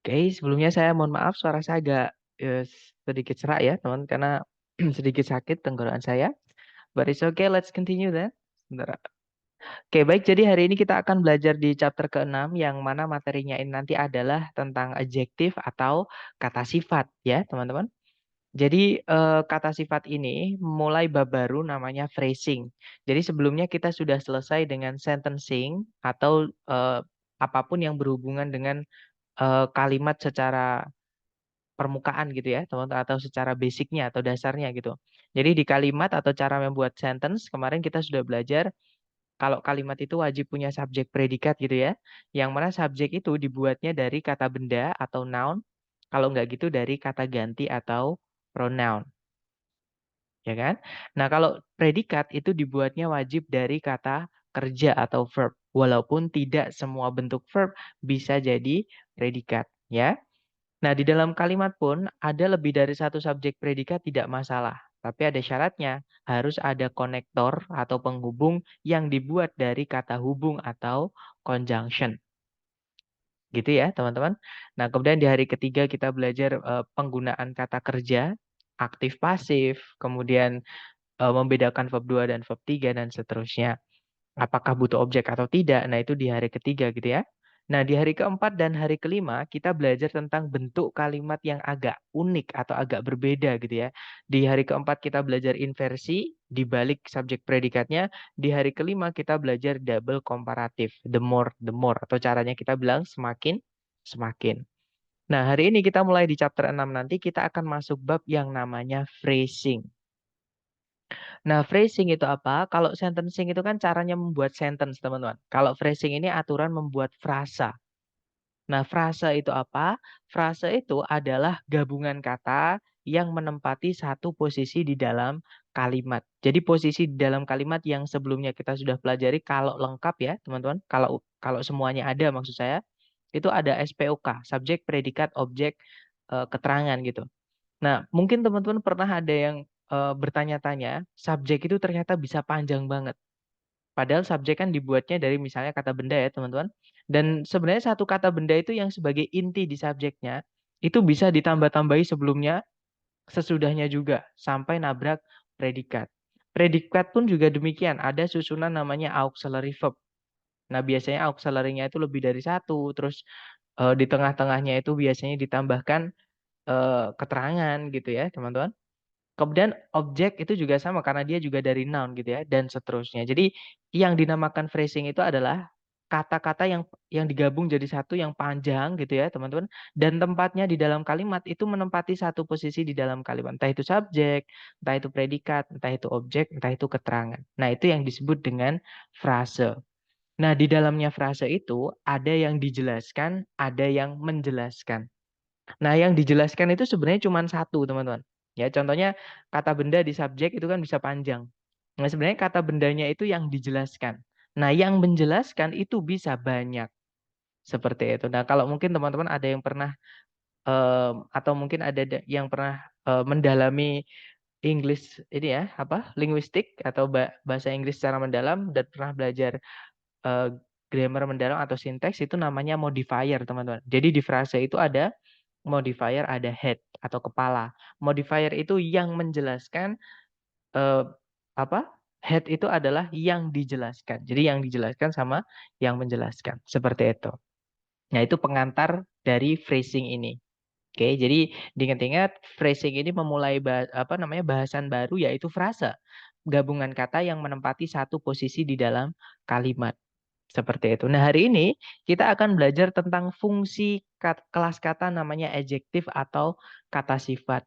Oke, sebelumnya saya mohon maaf suara saya agak sedikit serak ya, teman, karena sedikit sakit tenggorokan saya. But it's okay, let's continue then. Sebentar. Oke, baik. Jadi hari ini kita akan belajar di chapter ke-6 yang mana materinya ini nanti adalah tentang adjektif atau kata sifat ya, teman-teman. Jadi kata sifat ini mulai bab baru namanya phrasing. Jadi sebelumnya kita sudah selesai dengan sentencing atau apapun yang berhubungan dengan kalimat secara permukaan gitu ya, teman-teman, atau secara basicnya atau dasarnya gitu. Jadi di kalimat atau cara membuat sentence kemarin kita sudah belajar kalau kalimat itu wajib punya subjek predikat gitu ya. Yang mana subjek itu dibuatnya dari kata benda atau noun, kalau nggak gitu dari kata ganti atau pronoun, ya kan? Nah, kalau predikat itu dibuatnya wajib dari kata kerja atau verb, walaupun tidak semua bentuk verb bisa jadi predikat, ya. Nah, di dalam kalimat pun ada lebih dari satu subjek predikat tidak masalah. Tapi ada syaratnya, harus ada konektor atau penghubung yang dibuat dari kata hubung atau conjunction. Gitu ya, teman-teman. Nah, kemudian di hari ketiga kita belajar penggunaan kata kerja, aktif pasif, kemudian membedakan verb 2 dan verb 3 dan seterusnya. Apakah butuh objek atau tidak? Nah, itu di hari ketiga gitu ya. Nah, di hari keempat dan hari kelima kita belajar tentang bentuk kalimat yang agak unik atau agak berbeda gitu ya. Di hari keempat kita belajar inversi di balik subjek predikatnya. Di hari kelima kita belajar double komparatif, the more atau caranya kita bilang semakin semakin. Nah, hari ini kita mulai di chapter 6 nanti kita akan masuk bab yang namanya phrasing. Nah, phrasing itu apa? Kalau sentencing itu kan caranya membuat sentence, teman-teman. Kalau phrasing ini aturan membuat frasa. Nah, frasa itu apa? Frasa itu adalah gabungan kata yang menempati satu posisi di dalam kalimat. Jadi posisi di dalam kalimat yang sebelumnya kita sudah pelajari kalau lengkap ya, teman-teman. Kalau kalau semuanya ada maksud saya, itu ada SPOK, subjek, predikat, objek, keterangan gitu. Nah, mungkin teman-teman pernah ada yang bertanya-tanya, subjek itu ternyata bisa panjang banget. Padahal subjek kan dibuatnya dari misalnya kata benda ya, teman-teman. Dan sebenarnya satu kata benda itu yang sebagai inti di subjeknya, itu bisa ditambah-tambahi sebelumnya, sesudahnya juga, sampai nabrak predikat. Predikat pun juga demikian, ada susunan namanya auxiliary verb. Nah, biasanya auxiliary-nya itu lebih dari satu, terus di tengah-tengahnya itu biasanya ditambahkan keterangan gitu ya, teman-teman. Kemudian objek itu juga sama karena dia juga dari noun gitu ya dan seterusnya. Jadi yang dinamakan phrasing itu adalah kata-kata yang digabung jadi satu yang panjang gitu ya, teman-teman. Dan tempatnya di dalam kalimat itu menempati satu posisi di dalam kalimat. Entah itu subjek, entah itu predikat, entah itu objek, entah itu keterangan. Nah, itu yang disebut dengan frase. Nah, di dalamnya frase itu ada yang dijelaskan, ada yang menjelaskan. Nah, yang dijelaskan itu sebenarnya cuma satu, teman-teman. Ya, contohnya kata benda di subjek itu kan bisa panjang. Nah, sebenarnya kata bendanya itu yang dijelaskan. Nah, yang menjelaskan itu bisa banyak. Seperti itu. Nah, kalau mungkin teman-teman ada yang pernah atau mungkin ada yang pernah mendalami English ini ya, apa? Linguistik atau bahasa Inggris secara mendalam dan pernah belajar eh, grammar mendalam atau sinteks itu namanya modifier, teman-teman. Jadi di frase itu ada modifier, ada head atau kepala. Modifier itu yang menjelaskan eh, apa? Head itu adalah yang dijelaskan. Jadi yang dijelaskan sama yang menjelaskan. Seperti itu. Nah, itu pengantar dari phrasing ini. Oke, jadi diingat-ingat phrasing ini memulai apa namanya bahasan baru yaitu frasa. Gabungan kata yang menempati satu posisi di dalam kalimat. Seperti itu. Nah, hari ini kita akan belajar tentang fungsi kelas kata namanya adjektif atau kata sifat.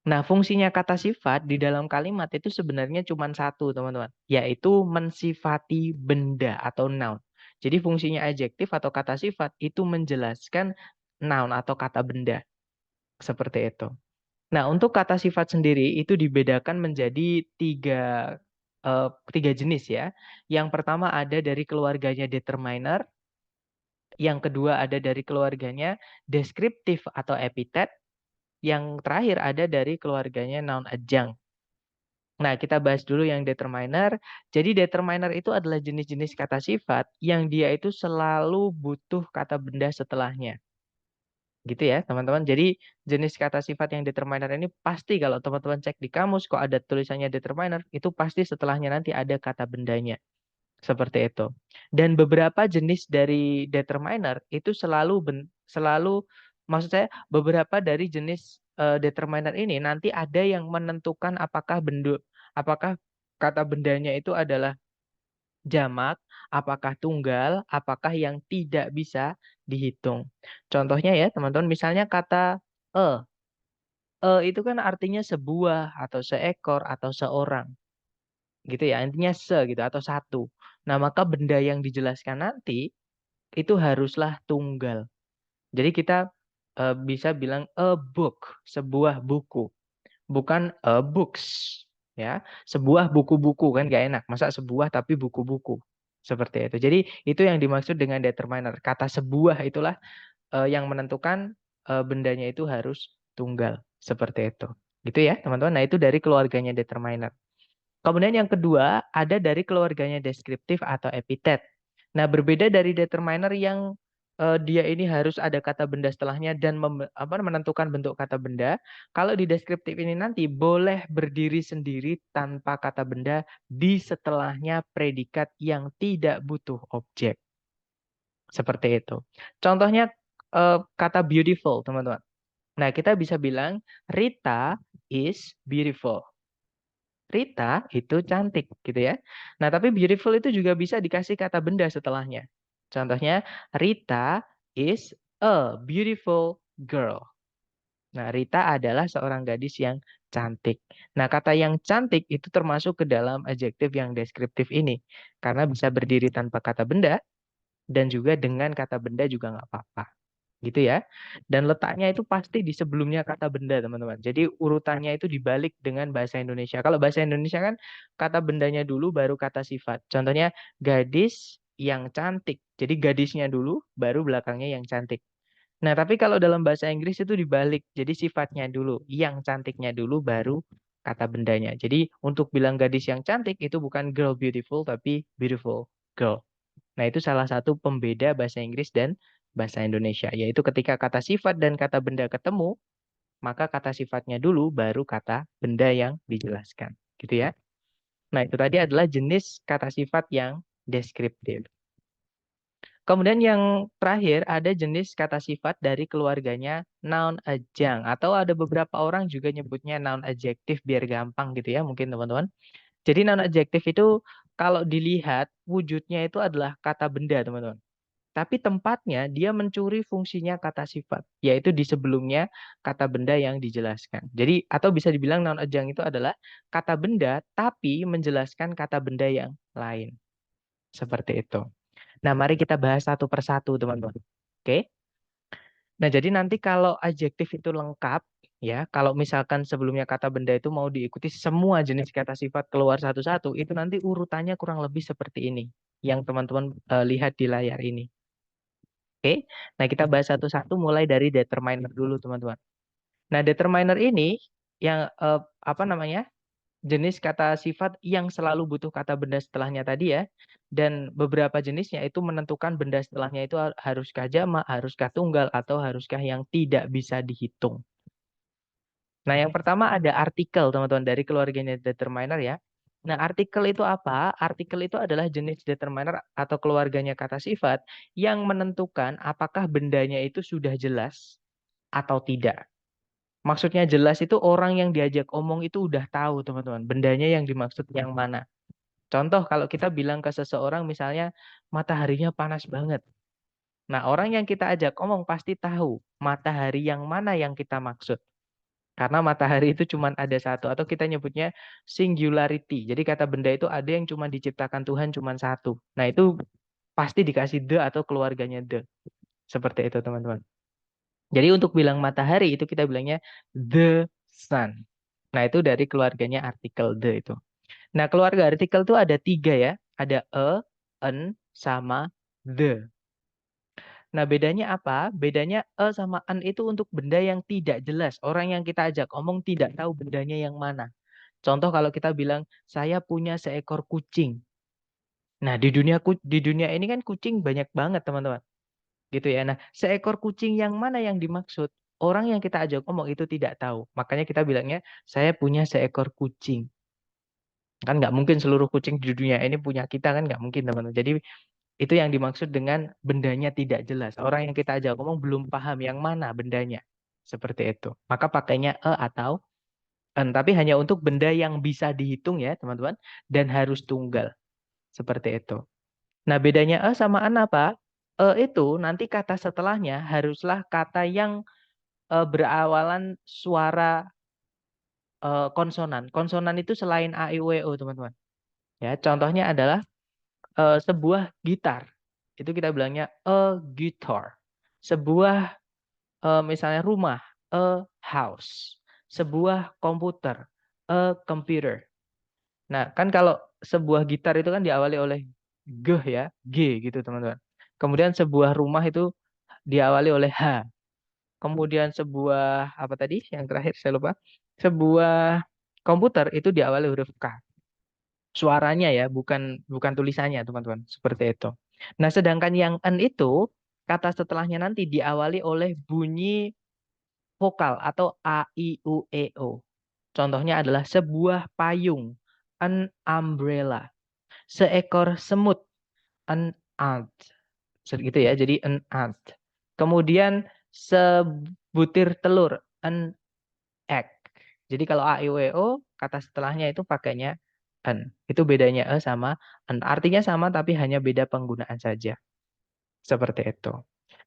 Nah, fungsinya kata sifat di dalam kalimat itu sebenarnya cuma satu, teman-teman, yaitu mensifati benda atau noun. Jadi fungsinya adjektif atau kata sifat itu menjelaskan noun atau kata benda. Seperti itu. Nah, untuk kata sifat sendiri itu dibedakan menjadi tiga jenis ya. Yang pertama ada dari keluarganya determiner, yang kedua ada dari keluarganya deskriptif atau epitet, yang terakhir ada dari keluarganya noun adjunct. Nah, kita bahas dulu yang determiner. Jadi determiner itu adalah jenis-jenis kata sifat yang dia itu selalu butuh kata benda setelahnya. Gitu ya, teman-teman. Jadi jenis kata sifat yang determiner ini pasti kalau teman-teman cek di kamus kok ada tulisannya determiner, itu pasti setelahnya nanti ada kata bendanya. Seperti itu. Dan beberapa jenis dari determiner itu selalu maksud saya beberapa dari jenis determiner ini nanti ada yang menentukan apakah kata bendanya itu adalah jamak, apakah tunggal, apakah yang tidak bisa dihitung. Contohnya ya, teman-teman, misalnya kata e. Itu kan artinya sebuah atau seekor atau seorang. Gitu ya, intinya gitu atau satu. Nah, maka benda yang dijelaskan nanti itu haruslah tunggal. Jadi kita bisa bilang a book, sebuah buku, bukan a books, ya. Sebuah buku-buku kan gak enak. Masa sebuah tapi buku-buku. Seperti itu. Jadi itu yang dimaksud dengan determiner. Kata sebuah itulah yang menentukan bendanya itu harus tunggal. Seperti itu. Gitu ya, teman-teman. Nah, itu dari keluarganya determiner. Kemudian yang kedua, ada dari keluarganya deskriptif atau epitet. Nah, berbeda dari determiner yang dia ini harus ada kata benda setelahnya dan menentukan bentuk kata benda. Kalau di deskriptif ini nanti boleh berdiri sendiri tanpa kata benda di setelahnya predikat yang tidak butuh objek. Seperti itu. Contohnya kata beautiful, teman-teman. Nah, kita bisa bilang Rita is beautiful. Rita itu cantik gitu ya. Nah, tapi beautiful itu juga bisa dikasih kata benda setelahnya. Contohnya, Rita is a beautiful girl. Nah, Rita adalah seorang gadis yang cantik. Nah, kata yang cantik itu termasuk ke dalam adjektif yang deskriptif ini. Karena bisa berdiri tanpa kata benda dan juga dengan kata benda juga nggak apa-apa gitu ya. Dan letaknya itu pasti di sebelumnya kata benda, teman-teman. Jadi urutannya itu dibalik dengan bahasa Indonesia. Kalau bahasa Indonesia kan kata bendanya dulu baru kata sifat. Contohnya gadis yang cantik. Jadi gadisnya dulu baru belakangnya yang cantik. Nah, tapi kalau dalam bahasa Inggris itu dibalik. Jadi sifatnya dulu, yang cantiknya dulu baru kata bendanya. Jadi untuk bilang gadis yang cantik itu bukan girl beautiful tapi beautiful girl. Nah, itu salah satu pembeda bahasa Inggris dan bahasa Indonesia, yaitu ketika kata sifat dan kata benda ketemu, maka kata sifatnya dulu baru kata benda yang dijelaskan. Gitu ya. Nah, itu tadi adalah jenis kata sifat yang deskriptif. Kemudian yang terakhir ada jenis kata sifat dari keluarganya noun adjunct atau ada beberapa orang juga nyebutnya noun adjektif biar gampang gitu ya mungkin teman-teman. Jadi noun adjektif itu kalau dilihat wujudnya itu adalah kata benda teman-teman. Tapi tempatnya dia mencuri fungsinya kata sifat, yaitu di sebelumnya kata benda yang dijelaskan. Jadi atau bisa dibilang noun adjunct itu adalah kata benda tapi menjelaskan kata benda yang lain. Seperti itu. Nah, mari kita bahas satu persatu, teman-teman. Oke? Nah, jadi nanti kalau adjektif itu lengkap, ya, kalau misalkan sebelumnya kata benda itu mau diikuti semua jenis kata sifat keluar satu-satu, itu nanti urutannya kurang lebih seperti ini, yang teman-teman lihat di layar ini. Oke, nah kita bahas satu-satu mulai dari determiner dulu, teman-teman. Nah, determiner ini yang apa namanya? Jenis kata sifat yang selalu butuh kata benda setelahnya tadi ya. Dan beberapa jenisnya itu menentukan benda setelahnya itu haruskah jamak, haruskah tunggal, atau haruskah yang tidak bisa dihitung. Nah, yang pertama ada artikel, teman-teman, dari keluarganya determiner ya. Nah, artikel itu apa? Artikel itu adalah jenis determiner atau keluarganya kata sifat yang menentukan apakah bendanya itu sudah jelas atau tidak. Maksudnya jelas itu orang yang diajak omong itu udah tahu, teman-teman, bendanya yang dimaksud yang mana. Contoh kalau kita bilang ke seseorang misalnya mataharinya panas banget. Nah, orang yang kita ajak omong pasti tahu matahari yang mana yang kita maksud. Karena matahari itu cuma ada satu atau kita nyebutnya singularity. Jadi kata benda itu ada yang cuma diciptakan Tuhan cuma satu. Nah, itu pasti dikasih the atau keluarganya the. Seperti itu, teman-teman. Jadi untuk bilang matahari itu kita bilangnya the sun. Nah, itu dari keluarganya artikel the itu. Nah, keluarga artikel itu ada tiga ya. Ada an, sama the. Nah, bedanya apa? Bedanya sama an itu untuk benda yang tidak jelas. Orang yang kita ajak omong tidak tahu bendanya yang mana. Contoh kalau kita bilang, saya punya seekor kucing. Nah, di dunia ini kan kucing banyak banget, teman-teman. gitu ya. Nah, seekor kucing yang mana yang dimaksud? Orang yang kita ajak ngomong itu tidak tahu. Makanya kita bilangnya, saya punya seekor kucing. Kan nggak mungkin seluruh kucing di dunia ini punya kita, kan nggak mungkin, teman-teman. Jadi itu yang dimaksud dengan bendanya tidak jelas. Orang yang kita ajak ngomong belum paham yang mana bendanya. Seperti itu. Maka pakainya atau en. Tapi hanya untuk benda yang bisa dihitung ya, teman-teman. Dan harus tunggal. Seperti itu. Nah, bedanya sama an apa? Itu nanti kata setelahnya haruslah kata yang berawalan suara konsonan. Konsonan itu selain a, i, u, e, o, teman-teman. Ya, contohnya adalah sebuah gitar. Itu kita bilangnya a guitar. Sebuah misalnya rumah, a house. Sebuah komputer, a computer. Nah, kan kalau sebuah gitar itu kan diawali oleh g ya, g gitu teman-teman. Kemudian sebuah rumah itu diawali oleh h. Kemudian sebuah apa tadi? Yang terakhir saya lupa. Sebuah komputer itu diawali huruf k. Suaranya ya, bukan bukan tulisannya, teman-teman. Seperti itu. Nah, sedangkan yang en itu kata setelahnya nanti diawali oleh bunyi vokal atau a, i, u, e, o. Contohnya adalah sebuah payung, an umbrella. Seekor semut, an ant. Gitu ya, jadi an ant. Kemudian sebutir telur, an egg. Jadi kalau a, i, u, e, o, kata setelahnya itu pakainya an. Itu bedanya sama an. Artinya sama tapi hanya beda penggunaan saja. Seperti itu.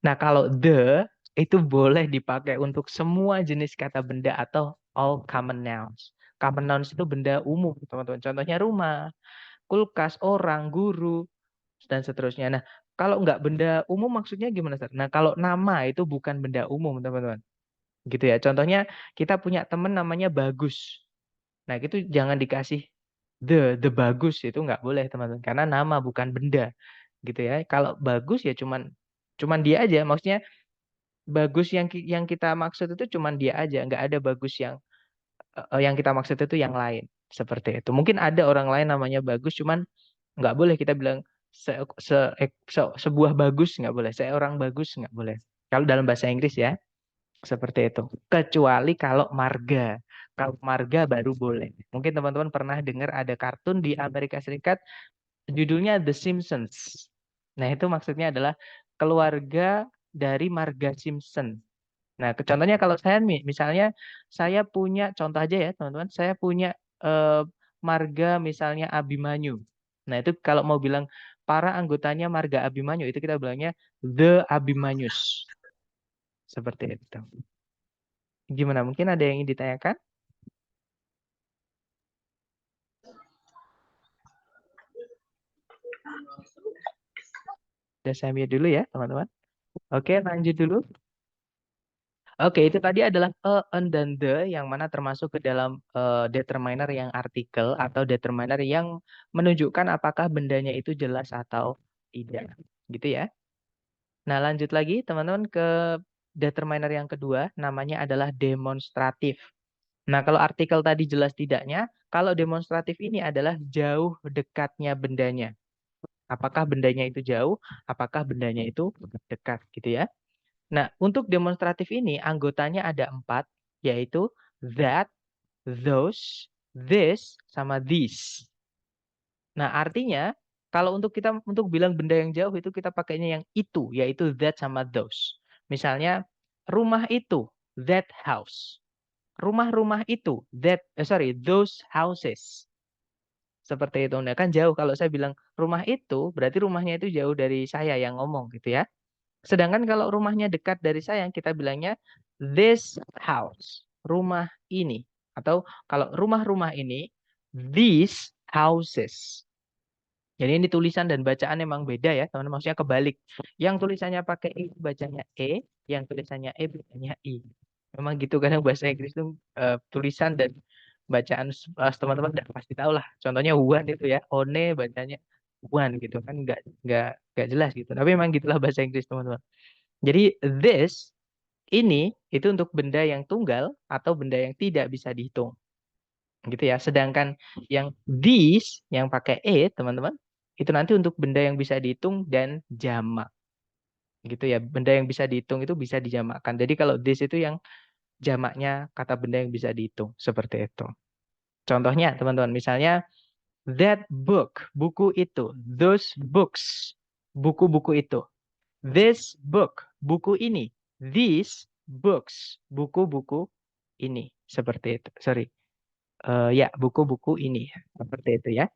Nah, kalau the itu boleh dipakai untuk semua jenis kata benda atau all common nouns. Common nouns itu benda umum, teman-teman. Contohnya rumah, kulkas, orang, guru, dan seterusnya. Nah, kalau nggak benda umum maksudnya gimana, Sir? Nah, kalau nama itu bukan benda umum, teman-teman. Gitu ya. Contohnya kita punya teman namanya Bagus. Nah, itu jangan dikasih the Bagus, itu nggak boleh, teman-teman. Karena nama bukan benda. Gitu ya. Kalau Bagus ya cuman dia aja. Maksudnya Bagus yang kita maksud itu cuman dia aja. Nggak ada Bagus yang kita maksud itu yang lain. Seperti itu. Mungkin ada orang lain namanya Bagus, cuman nggak boleh kita bilang sebuah bagus, nggak boleh, seorang bagus nggak boleh kalau dalam bahasa Inggris ya. Seperti itu, kecuali kalau marga. Kalau marga baru boleh. Mungkin teman-teman pernah dengar ada kartun di Amerika Serikat judulnya The Simpsons. Nah, itu maksudnya adalah keluarga dari marga Simpson. Nah, contohnya kalau saya misalnya saya punya contoh aja ya, teman-teman, saya punya eh, marga misalnya Abimanyu. Nah, itu kalau mau bilang para anggotanya marga Abimanyu itu kita bilangnya The Abimanyus. Seperti itu. Gimana? Mungkin ada yang ingin ditanyakan? Udah saya mute dulu ya, teman-teman. Oke, lanjut dulu. Oke, itu tadi adalah an, dan the yang mana termasuk ke dalam determiner yang artikel atau determiner yang menunjukkan apakah bendanya itu jelas atau tidak. Gitu ya. Nah, lanjut lagi teman-teman ke determiner yang kedua, namanya adalah demonstratif. Nah, kalau artikel tadi jelas tidaknya, kalau demonstratif ini adalah jauh dekatnya bendanya. Apakah bendanya itu jauh, apakah bendanya itu dekat gitu ya. Nah, untuk demonstratif ini anggotanya ada 4, yaitu that, those, this, sama these. Nah, artinya kalau untuk bilang benda yang jauh itu kita pakainya yang itu, yaitu that sama those. Misalnya rumah itu, that house. Rumah-rumah itu, those houses. Seperti itu. Nah, kan jauh. Kalau saya bilang rumah itu, berarti rumahnya itu jauh dari saya yang ngomong gitu ya. Sedangkan kalau rumahnya dekat dari saya, kita bilangnya this house, rumah ini. Atau kalau rumah-rumah ini, these houses. Jadi ini tulisan dan bacaan memang beda ya, teman-teman. Maksudnya kebalik. Yang tulisannya pakai I bacanya E, yang tulisannya E bacanya I. Memang gitu kadang bahasa Inggris itu tulisan dan bacaan teman-teman udah pasti tahu lah. Contohnya one itu ya, one bacanya one gitu kan nggak jelas gitu. Tapi memang gitulah bahasa Inggris teman-teman. Jadi this ini itu untuk benda yang tunggal atau benda yang tidak bisa dihitung. Gitu ya. Sedangkan yang these yang pakai e, teman-teman, itu nanti untuk benda yang bisa dihitung dan jamak. gitu ya. Benda yang bisa dihitung itu bisa dijamakkan. Jadi kalau this itu yang jamaknya kata benda yang bisa dihitung, seperti itu. Contohnya teman-teman, misalnya that book, buku itu, those books, buku-buku itu, this book, buku ini, these books, buku-buku ini, seperti itu. Sorry, ya buku-buku ini, seperti itu ya.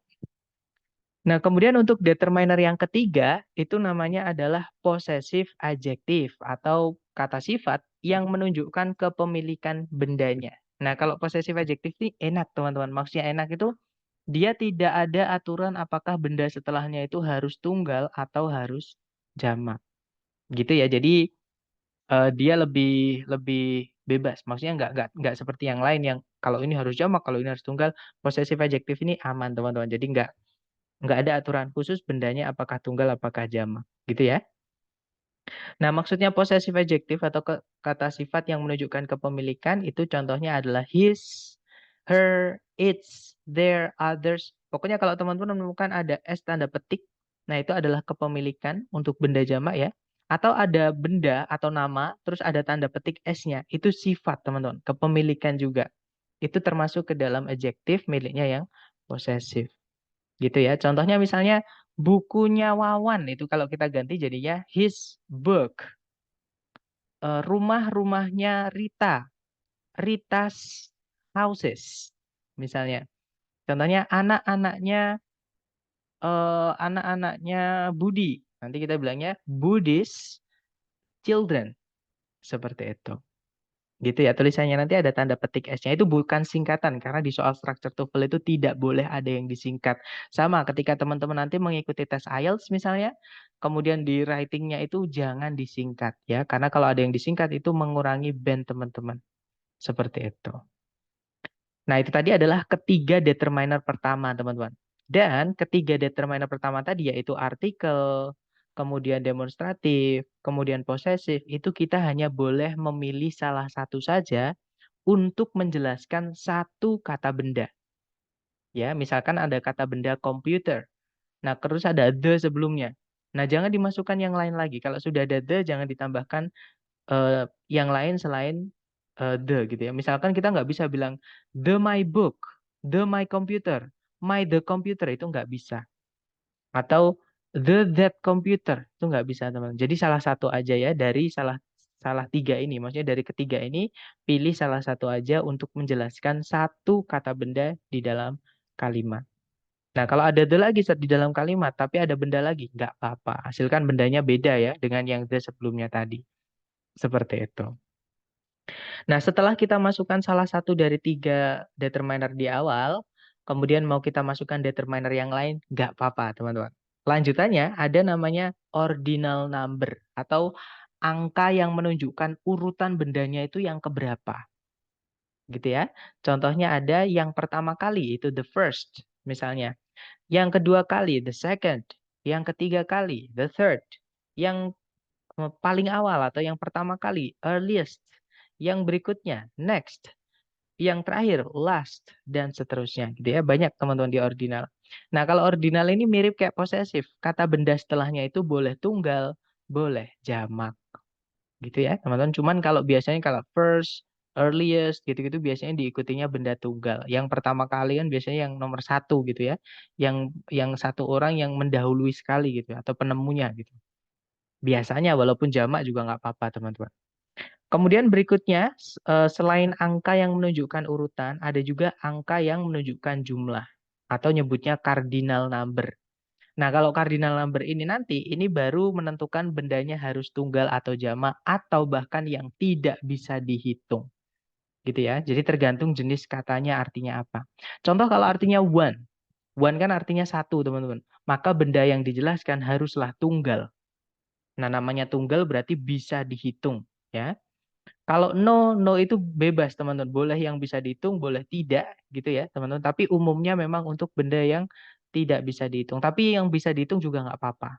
Nah, kemudian untuk determiner yang ketiga, itu namanya adalah possessive adjective atau kata sifat yang menunjukkan kepemilikan bendanya. Nah, kalau possessive adjective ini enak, teman-teman. Maksudnya enak itu dia tidak ada aturan apakah benda setelahnya itu harus tunggal atau harus jamak. Gitu ya. Jadi dia lebih lebih bebas. Maksudnya nggak seperti yang lain yang kalau ini harus jamak, kalau ini harus tunggal. Possessive adjective ini aman, teman-teman. Jadi nggak ada aturan khusus bendanya apakah tunggal apakah jamak gitu ya. Nah, maksudnya possessive adjective atau kata sifat yang menunjukkan kepemilikan itu contohnya adalah his, her, its, their, others. Pokoknya kalau teman-teman menemukan ada s tanda petik, nah itu adalah kepemilikan untuk benda jamak ya. Atau ada benda atau nama terus ada tanda petik s-nya, itu sifat teman-teman, kepemilikan juga. Itu termasuk ke dalam adjektif miliknya yang possessive. Gitu ya. Contohnya misalnya bukunya Wawan itu kalau kita ganti jadinya his book. Rumah-rumahnya Rita, Rita's houses. Misalnya. Contohnya anak-anaknya Budi. Nanti kita bilangnya Budi's children. Seperti itu. Gitu ya, tulisannya nanti ada tanda petik S-nya. Itu bukan singkatan, karena di soal structure TOEFL itu tidak boleh ada yang disingkat. Sama ketika teman-teman nanti mengikuti tes IELTS misalnya, kemudian di writing-nya itu jangan disingkat ya, karena kalau ada yang disingkat itu mengurangi band teman-teman. Seperti itu. Nah, itu tadi adalah ketiga determiner pertama, teman-teman. Dan ketiga determiner pertama tadi yaitu artikel, kemudian demonstratif, kemudian posesif, itu kita hanya boleh memilih salah satu saja untuk menjelaskan satu kata benda. Ya, misalkan ada kata benda komputer. Nah, terus ada the sebelumnya. Nah, jangan dimasukkan yang lain lagi. Kalau sudah ada the, jangan ditambahkan yang lain selain the gitu ya. Misalkan kita nggak bisa bilang the my book, the my computer, my the computer itu nggak bisa. Atau the that computer itu nggak bisa teman. Jadi salah satu aja ya dari salah salah tiga ini. Maksudnya dari ketiga ini pilih salah satu aja untuk menjelaskan satu kata benda di dalam kalimat. Nah, kalau ada the lagi di dalam kalimat, tapi ada benda lagi, nggak apa-apa. Hasilkan bendanya beda ya dengan yang the sebelumnya tadi. Seperti itu. Nah, setelah kita masukkan salah satu dari tiga determiner di awal, kemudian mau kita masukkan determiner yang lain, nggak apa-apa, teman-teman. Lanjutannya ada namanya ordinal number atau angka yang menunjukkan urutan bendanya itu yang keberapa. Gitu ya. Contohnya ada yang pertama kali itu the first misalnya. Yang kedua kali the second. Yang ketiga kali the third. Yang paling awal atau yang pertama kali earliest. Yang berikutnya next. Yang terakhir last dan seterusnya gitu ya. Banyak teman-teman di ordinal. Nah, kalau ordinal ini mirip kayak posesif. Kata benda setelahnya itu boleh tunggal, boleh jamak. Gitu ya, teman-teman. Cuman kalau biasanya kalau first, earliest gitu-gitu biasanya diikutinya benda tunggal. Yang pertama kali kan biasanya yang nomor satu gitu ya. Yang satu orang yang mendahului sekali gitu atau penemunya gitu. Biasanya walaupun jamak juga nggak apa-apa, teman-teman. Kemudian berikutnya, selain angka yang menunjukkan urutan, ada juga angka yang menunjukkan jumlah atau nyebutnya cardinal number. Nah, kalau cardinal number ini nanti, ini baru menentukan bendanya harus tunggal atau jamak atau bahkan yang tidak bisa dihitung. Gitu ya. Jadi tergantung jenis katanya artinya apa. Contoh kalau artinya one. One kan artinya satu, teman-teman. Maka benda yang dijelaskan haruslah tunggal. Nah, namanya tunggal berarti bisa dihitung. Ya. Kalau no, no itu bebas teman-teman. Boleh yang bisa dihitung, boleh tidak gitu ya teman-teman. Tapi umumnya memang untuk benda yang tidak bisa dihitung. Tapi yang bisa dihitung juga nggak apa-apa.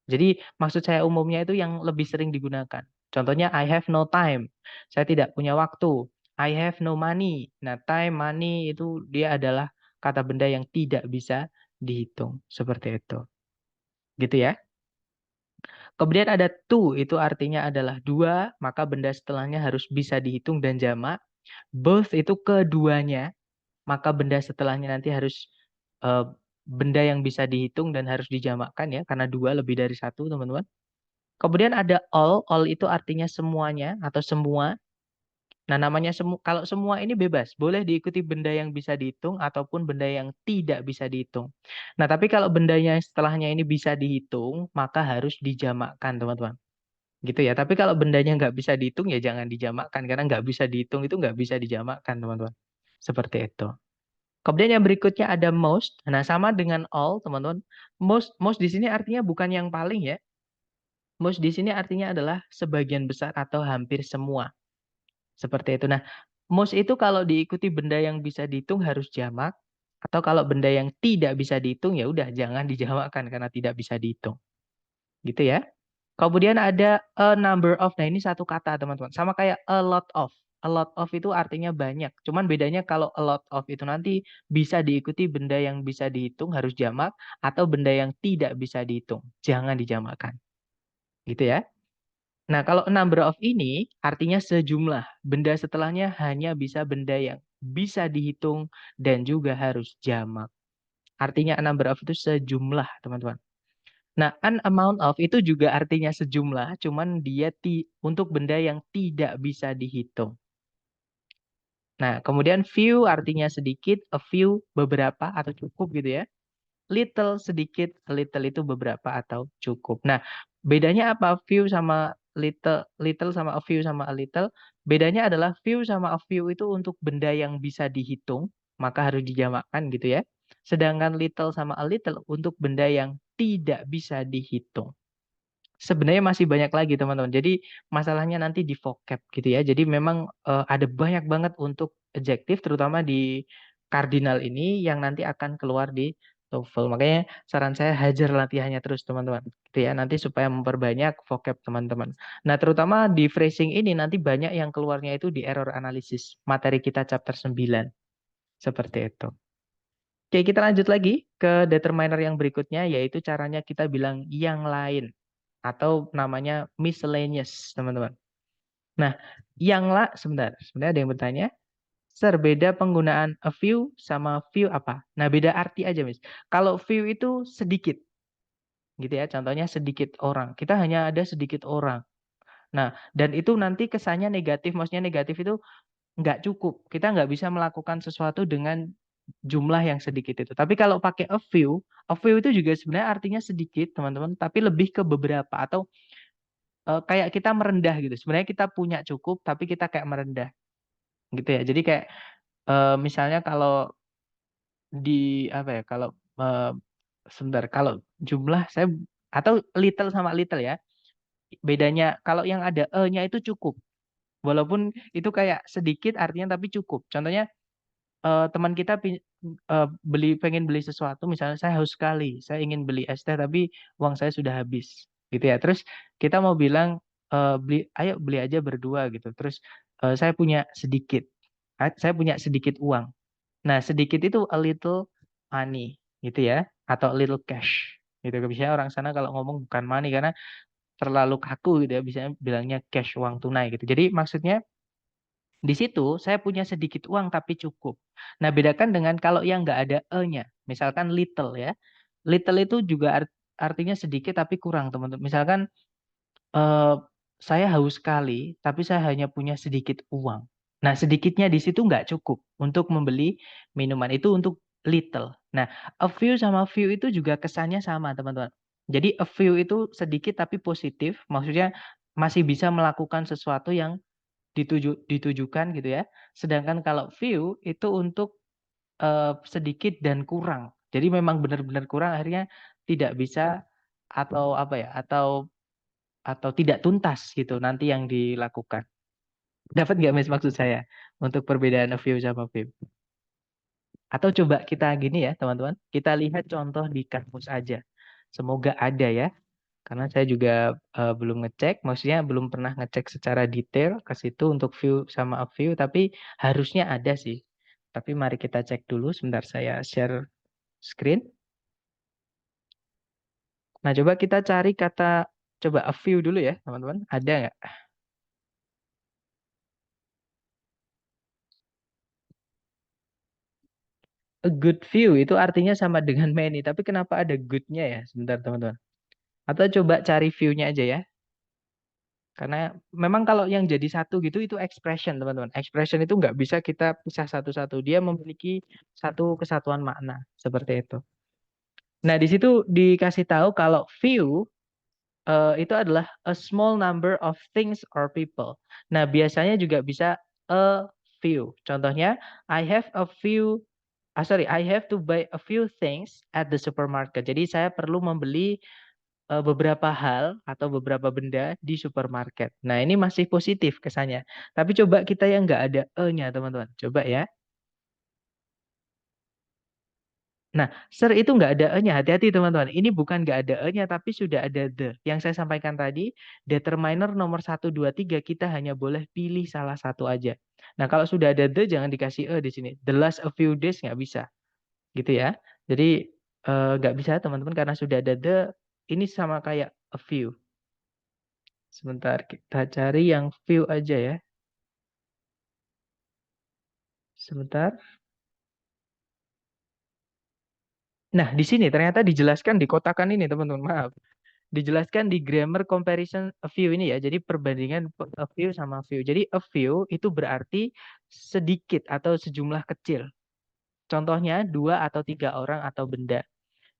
Jadi maksud saya umumnya itu yang lebih sering digunakan. Contohnya I have no time. Saya tidak punya waktu. I have no money. Nah time, money itu dia adalah kata benda yang tidak bisa dihitung. Seperti itu. Gitu ya. Kemudian ada two, itu artinya adalah dua, maka benda setelahnya harus bisa dihitung dan jamak. Both itu keduanya, maka benda setelahnya nanti harus eh, benda yang bisa dihitung dan harus dijamakkan ya, karena dua lebih dari satu, teman-teman. Kemudian ada all itu artinya semuanya atau semua. Nah, namanya kalau semua ini bebas, boleh diikuti benda yang bisa dihitung ataupun benda yang tidak bisa dihitung. Nah, tapi kalau bendanya setelahnya ini bisa dihitung, maka harus dijamakkan, teman-teman. Gitu ya. Tapi kalau bendanya nggak bisa dihitung, ya jangan dijamakkan. Karena nggak bisa dihitung itu nggak bisa dijamakkan, teman-teman. Seperti itu. Kemudian yang berikutnya ada most. Nah, sama dengan all, teman-teman. Most di sini artinya bukan yang paling ya. Most di sini artinya adalah sebagian besar atau hampir semua. Seperti itu. Nah, most itu kalau diikuti benda yang bisa dihitung harus jamak, atau kalau benda yang tidak bisa dihitung ya udah jangan dijamakkan karena tidak bisa dihitung. Gitu ya. Kemudian ada a number of. Nah, ini satu kata, teman-teman. Sama kayak a lot of. A lot of itu artinya banyak. Cuman bedanya kalau a lot of itu nanti bisa diikuti benda yang bisa dihitung harus jamak, atau benda yang tidak bisa dihitung. Jangan dijamakkan. Gitu ya. Nah, kalau number of ini artinya sejumlah. Benda setelahnya hanya bisa benda yang bisa dihitung dan juga harus jamak. Artinya number of itu sejumlah, teman-teman. Nah, an amount of itu juga artinya sejumlah, cuman dia untuk benda yang tidak bisa dihitung. Nah, kemudian few artinya sedikit, a few beberapa atau cukup gitu ya. Little sedikit, little itu beberapa atau cukup. Nah, bedanya apa few sama little, little sama a few sama a little? Bedanya adalah few sama a few itu untuk benda yang bisa dihitung, maka harus dijamakkan gitu ya. Sedangkan little sama a little untuk benda yang tidak bisa dihitung. Sebenarnya masih banyak lagi teman-teman. Jadi masalahnya nanti di vocab gitu ya. Jadi memang ada banyak banget untuk adjektif terutama di kardinal ini yang nanti akan keluar di TOEFL. Makanya saran saya hajar latihannya terus teman-teman. Gitu ya. Nanti supaya memperbanyak vocab teman-teman. Nah, terutama di phrasing ini nanti banyak yang keluarnya itu di error analysis. Materi kita chapter 9. Seperti itu. Oke, kita lanjut lagi ke determiner yang berikutnya yaitu caranya kita bilang yang lain atau namanya miscellaneous, teman-teman. Nah, sebentar, sebenarnya ada yang bertanya, Sir, beda penggunaan a few sama few apa? Nah, beda arti aja, Miss. Kalau few itu sedikit, gitu ya, contohnya sedikit orang. Kita hanya ada sedikit orang. Nah, dan itu nanti kesannya negatif, maksudnya negatif itu nggak cukup. Kita nggak bisa melakukan sesuatu dengan jumlah yang sedikit itu. Tapi kalau pakai a few itu juga sebenarnya artinya sedikit, teman-teman, tapi lebih ke beberapa atau kayak kita merendah gitu. Sebenarnya kita punya cukup, tapi kita kayak merendah gitu ya. Jadi kayak misalnya kalau di apa ya? Kalau eh, sebentar, kalau jumlah saya atau little sama little ya. Bedanya kalau yang ada e-nya itu cukup. Walaupun itu kayak sedikit artinya tapi cukup. Contohnya teman kita pengen beli sesuatu, misalnya saya haus sekali, saya ingin beli es teh tapi uang saya sudah habis, gitu ya. Terus kita mau bilang ayo beli aja berdua gitu. Terus saya punya sedikit, saya punya sedikit uang. Nah sedikit itu a little money, gitu ya, atau a little cash, gitu. Biasanya orang sana kalau ngomong bukan money karena terlalu kaku gitu ya, biasanya bilangnya cash, uang tunai gitu. Jadi maksudnya di situ saya punya sedikit uang tapi cukup. Nah, bedakan dengan kalau yang nggak ada e-nya. Misalkan little ya. Little itu juga artinya sedikit tapi kurang, teman-teman. Misalkan eh, saya haus sekali, tapi saya hanya punya sedikit uang. Nah, sedikitnya di situ nggak cukup untuk membeli minuman. Itu untuk little. Nah, a few sama few itu juga kesannya sama, teman-teman. Jadi, a few itu sedikit tapi positif. Maksudnya masih bisa melakukan sesuatu yang ditujukan gitu ya. Sedangkan kalau view itu untuk sedikit dan kurang. Jadi memang benar-benar kurang akhirnya tidak bisa atau apa ya atau tidak tuntas gitu nanti yang dilakukan. Dapat nggak Miss maksud saya untuk perbedaan view sama view? Atau coba kita gini ya teman-teman, kita lihat contoh di kampus aja. Semoga ada ya. Karena saya juga belum ngecek, maksudnya belum pernah ngecek secara detail ke situ untuk view sama up view, tapi harusnya ada sih. Tapi mari kita cek dulu, sebentar saya share screen. Nah, coba kita cari kata Coba a few dulu ya, teman-teman. Ada nggak? A good few itu artinya sama dengan many, tapi kenapa ada good-nya ya? Sebentar, teman-teman. Atau coba cari view-nya aja ya. Karena memang kalau yang jadi satu gitu itu expression, teman-teman. Expression itu nggak bisa kita pisah satu-satu. Dia memiliki satu kesatuan makna seperti itu. Nah, di situ dikasih tahu kalau few itu adalah a small number of things or people. Nah, biasanya juga bisa a few. Contohnya, I have a few, I have to buy a few things at the supermarket. Jadi saya perlu membeli beberapa hal atau beberapa benda di supermarket. Nah, ini masih positif kesannya. Tapi coba kita yang nggak ada e-nya, teman-teman. Coba ya. Nah, sir itu nggak ada e-nya. Hati-hati, teman-teman. Ini bukan nggak ada e-nya, tapi sudah ada the. Yang saya sampaikan tadi, determiner nomor 1, 2, 3, kita hanya boleh pilih salah satu aja. Nah, kalau sudah ada the, jangan dikasih e di sini. The last a few days nggak bisa. Gitu ya. Jadi, nggak bisa, teman-teman, karena sudah ada the, ini sama kayak a few. Sebentar, kita cari yang view aja ya. Sebentar. Nah, di sini ternyata dijelaskan di kotakan ini, teman-teman. Maaf. Dijelaskan di grammar comparison a few ini ya. Jadi perbandingan a few sama few. Jadi a few itu berarti sedikit atau sejumlah kecil. Contohnya 2 atau 3 orang atau benda.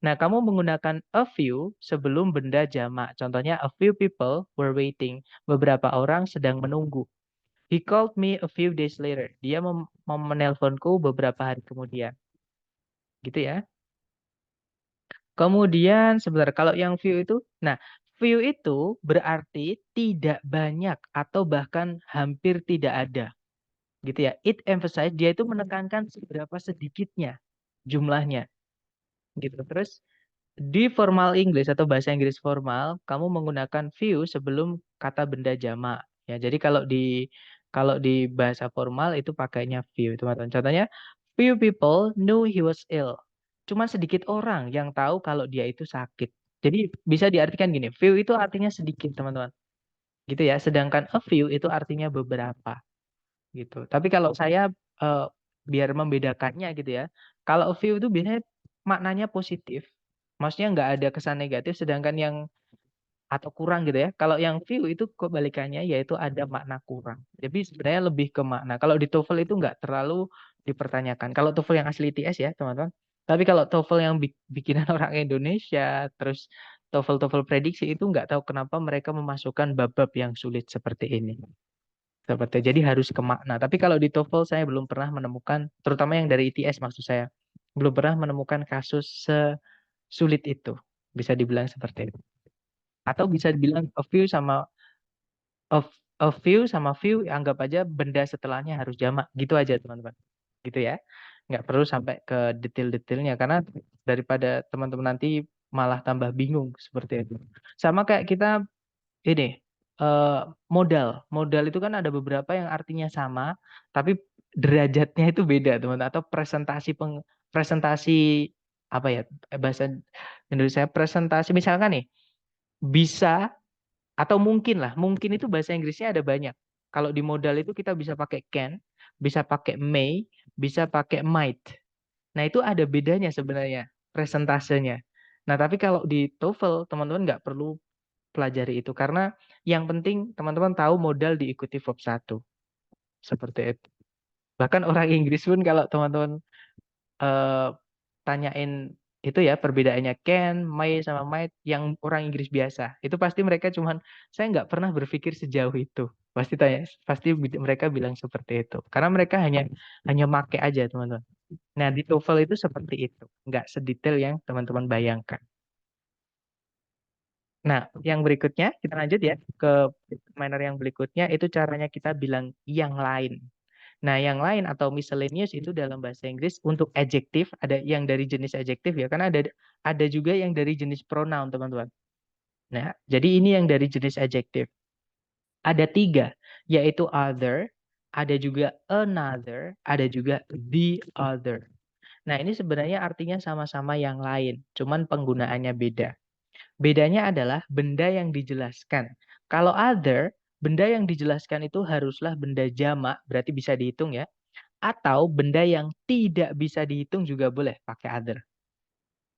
Nah, kamu menggunakan a few sebelum benda jamak. Contohnya a few people were waiting. Beberapa orang sedang menunggu. He called me a few days later. Dia menelponku beberapa hari kemudian. Gitu ya. Kemudian sebentar, kalau yang view itu, nah view itu berarti tidak banyak atau bahkan hampir tidak ada, gitu ya. It emphasize, dia itu menekankan seberapa sedikitnya jumlahnya, gitu. Terus di formal English atau bahasa Inggris formal, kamu menggunakan few sebelum kata benda jamak. Ya, jadi kalau di bahasa formal itu pakainya few, teman-teman. Contohnya, few people knew he was ill. Cuma sedikit orang yang tahu kalau dia itu sakit. Jadi bisa diartikan gini, few itu artinya sedikit, teman-teman. Gitu ya. Sedangkan a few itu artinya beberapa, gitu. Tapi kalau saya eh, biar membedakannya gitu ya. Kalau a few itu biasanya maknanya positif. Maksudnya nggak ada kesan negatif, sedangkan yang atau kurang gitu ya. Kalau yang few itu kebalikannya yaitu ada makna kurang. Jadi sebenarnya lebih ke makna. Kalau di TOEFL itu nggak terlalu dipertanyakan. Kalau TOEFL yang asli ITS ya, teman-teman. Tapi kalau TOEFL yang bikinan orang Indonesia, terus TOEFL prediksi itu nggak tahu kenapa mereka memasukkan bab-bab yang sulit seperti ini. Jadi harus ke makna. Tapi kalau di TOEFL saya belum pernah menemukan, terutama yang dari ITS maksud saya, belum pernah menemukan kasus sesulit itu. Bisa dibilang seperti itu. Atau bisa dibilang a, a few sama few, anggap aja benda setelahnya harus jamak. Gitu aja teman-teman. Gitu ya. Nggak perlu sampai ke detail-detailnya, karena daripada teman-teman nanti malah tambah bingung seperti itu. Sama kayak kita ini eh, modal. Modal itu kan ada beberapa yang artinya sama, tapi derajatnya itu beda, teman. Atau presentasi apa ya bahasa Indonesia, presentasi misalkan nih bisa atau mungkin lah, mungkin itu bahasa Inggrisnya ada banyak. Kalau di modal itu kita bisa pakai can, bisa pakai may, bisa pakai might. Nah itu ada bedanya sebenarnya presentasenya. Nah tapi kalau di TOEFL teman-teman nggak perlu pelajari itu, karena yang penting teman-teman tahu modal diikuti verb satu. Seperti itu. Bahkan orang Inggris pun kalau teman-teman eh, tanyain itu ya perbedaannya can, may sama might yang orang Inggris biasa. Itu pasti mereka cuman, saya nggak pernah berpikir sejauh itu. Pasti tanya, pasti mereka bilang seperti itu. Karena mereka hanya hanya make aja, teman-teman. Nah, di TOEFL itu seperti itu. Nggak sedetail yang teman-teman bayangkan. Nah, yang berikutnya, kita lanjut ya ke minor yang berikutnya, itu caranya kita bilang yang lain. Nah, yang lain atau miscellaneous itu dalam bahasa Inggris untuk adjektif, ada yang dari jenis adjektif ya, karena ada juga yang dari jenis pronoun, teman-teman. Nah, jadi ini yang dari jenis adjektif. Ada 3, yaitu other, ada juga another, ada juga the other. Nah, ini sebenarnya artinya sama-sama yang lain, cuman penggunaannya beda. Bedanya adalah benda yang dijelaskan. Kalau other, benda yang dijelaskan itu haruslah benda jamak, berarti bisa dihitung ya. Atau benda yang tidak bisa dihitung juga boleh pakai other.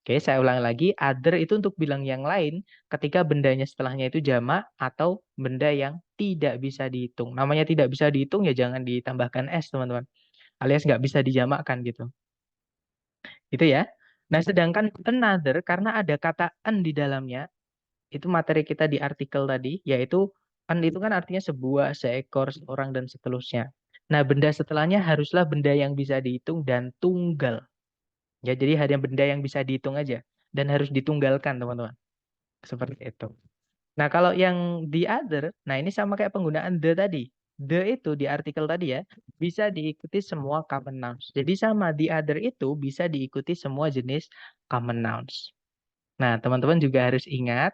Oke, saya ulang lagi. Other itu untuk bilang yang lain ketika bendanya setelahnya itu jamak atau benda yang tidak bisa dihitung. Namanya tidak bisa dihitung ya jangan ditambahkan S, teman-teman. Alias nggak bisa dijamakkan gitu. Gitu ya. Nah, sedangkan another karena ada kata an di dalamnya, itu materi kita di artikel tadi, yaitu an itu kan artinya sebuah, seekor, seorang, dan seterusnya. Nah, benda setelahnya haruslah benda yang bisa dihitung dan tunggal. Ya, jadi hanya benda yang bisa dihitung aja. Dan harus ditunggalkan, teman-teman. Seperti itu. Nah, kalau yang the other, nah ini sama kayak penggunaan the tadi. The itu di artikel tadi ya, bisa diikuti semua common nouns. Jadi sama the other itu bisa diikuti semua jenis common nouns. Nah, teman-teman juga harus ingat,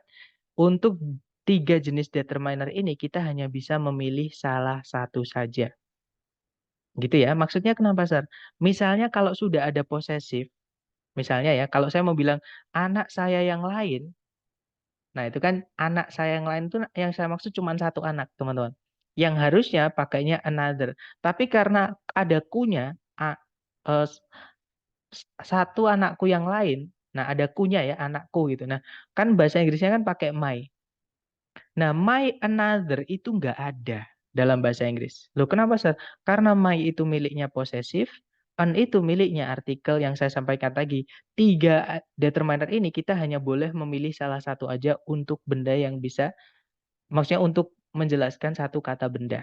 untuk tiga jenis determiner ini kita hanya bisa memilih salah satu saja. Gitu ya. Maksudnya kenapa, Sar? Misalnya kalau sudah ada posesif, misalnya ya, kalau saya mau bilang anak saya yang lain, nah itu kan anak saya yang lain itu yang saya maksud cuma satu anak, teman-teman. Yang harusnya pakainya another. Tapi karena ada kunya, eh, satu anakku yang lain, nah ada kunya ya, anakku gitu. Nah, kan bahasa Inggrisnya kan pakai my. Nah, my another itu nggak ada dalam bahasa Inggris. Loh, kenapa, Sir? Karena my itu miliknya posesif, an itu miliknya artikel yang saya sampaikan tadi. Tiga determiner ini kita hanya boleh memilih salah satu aja untuk benda yang bisa, maksudnya untuk menjelaskan satu kata benda.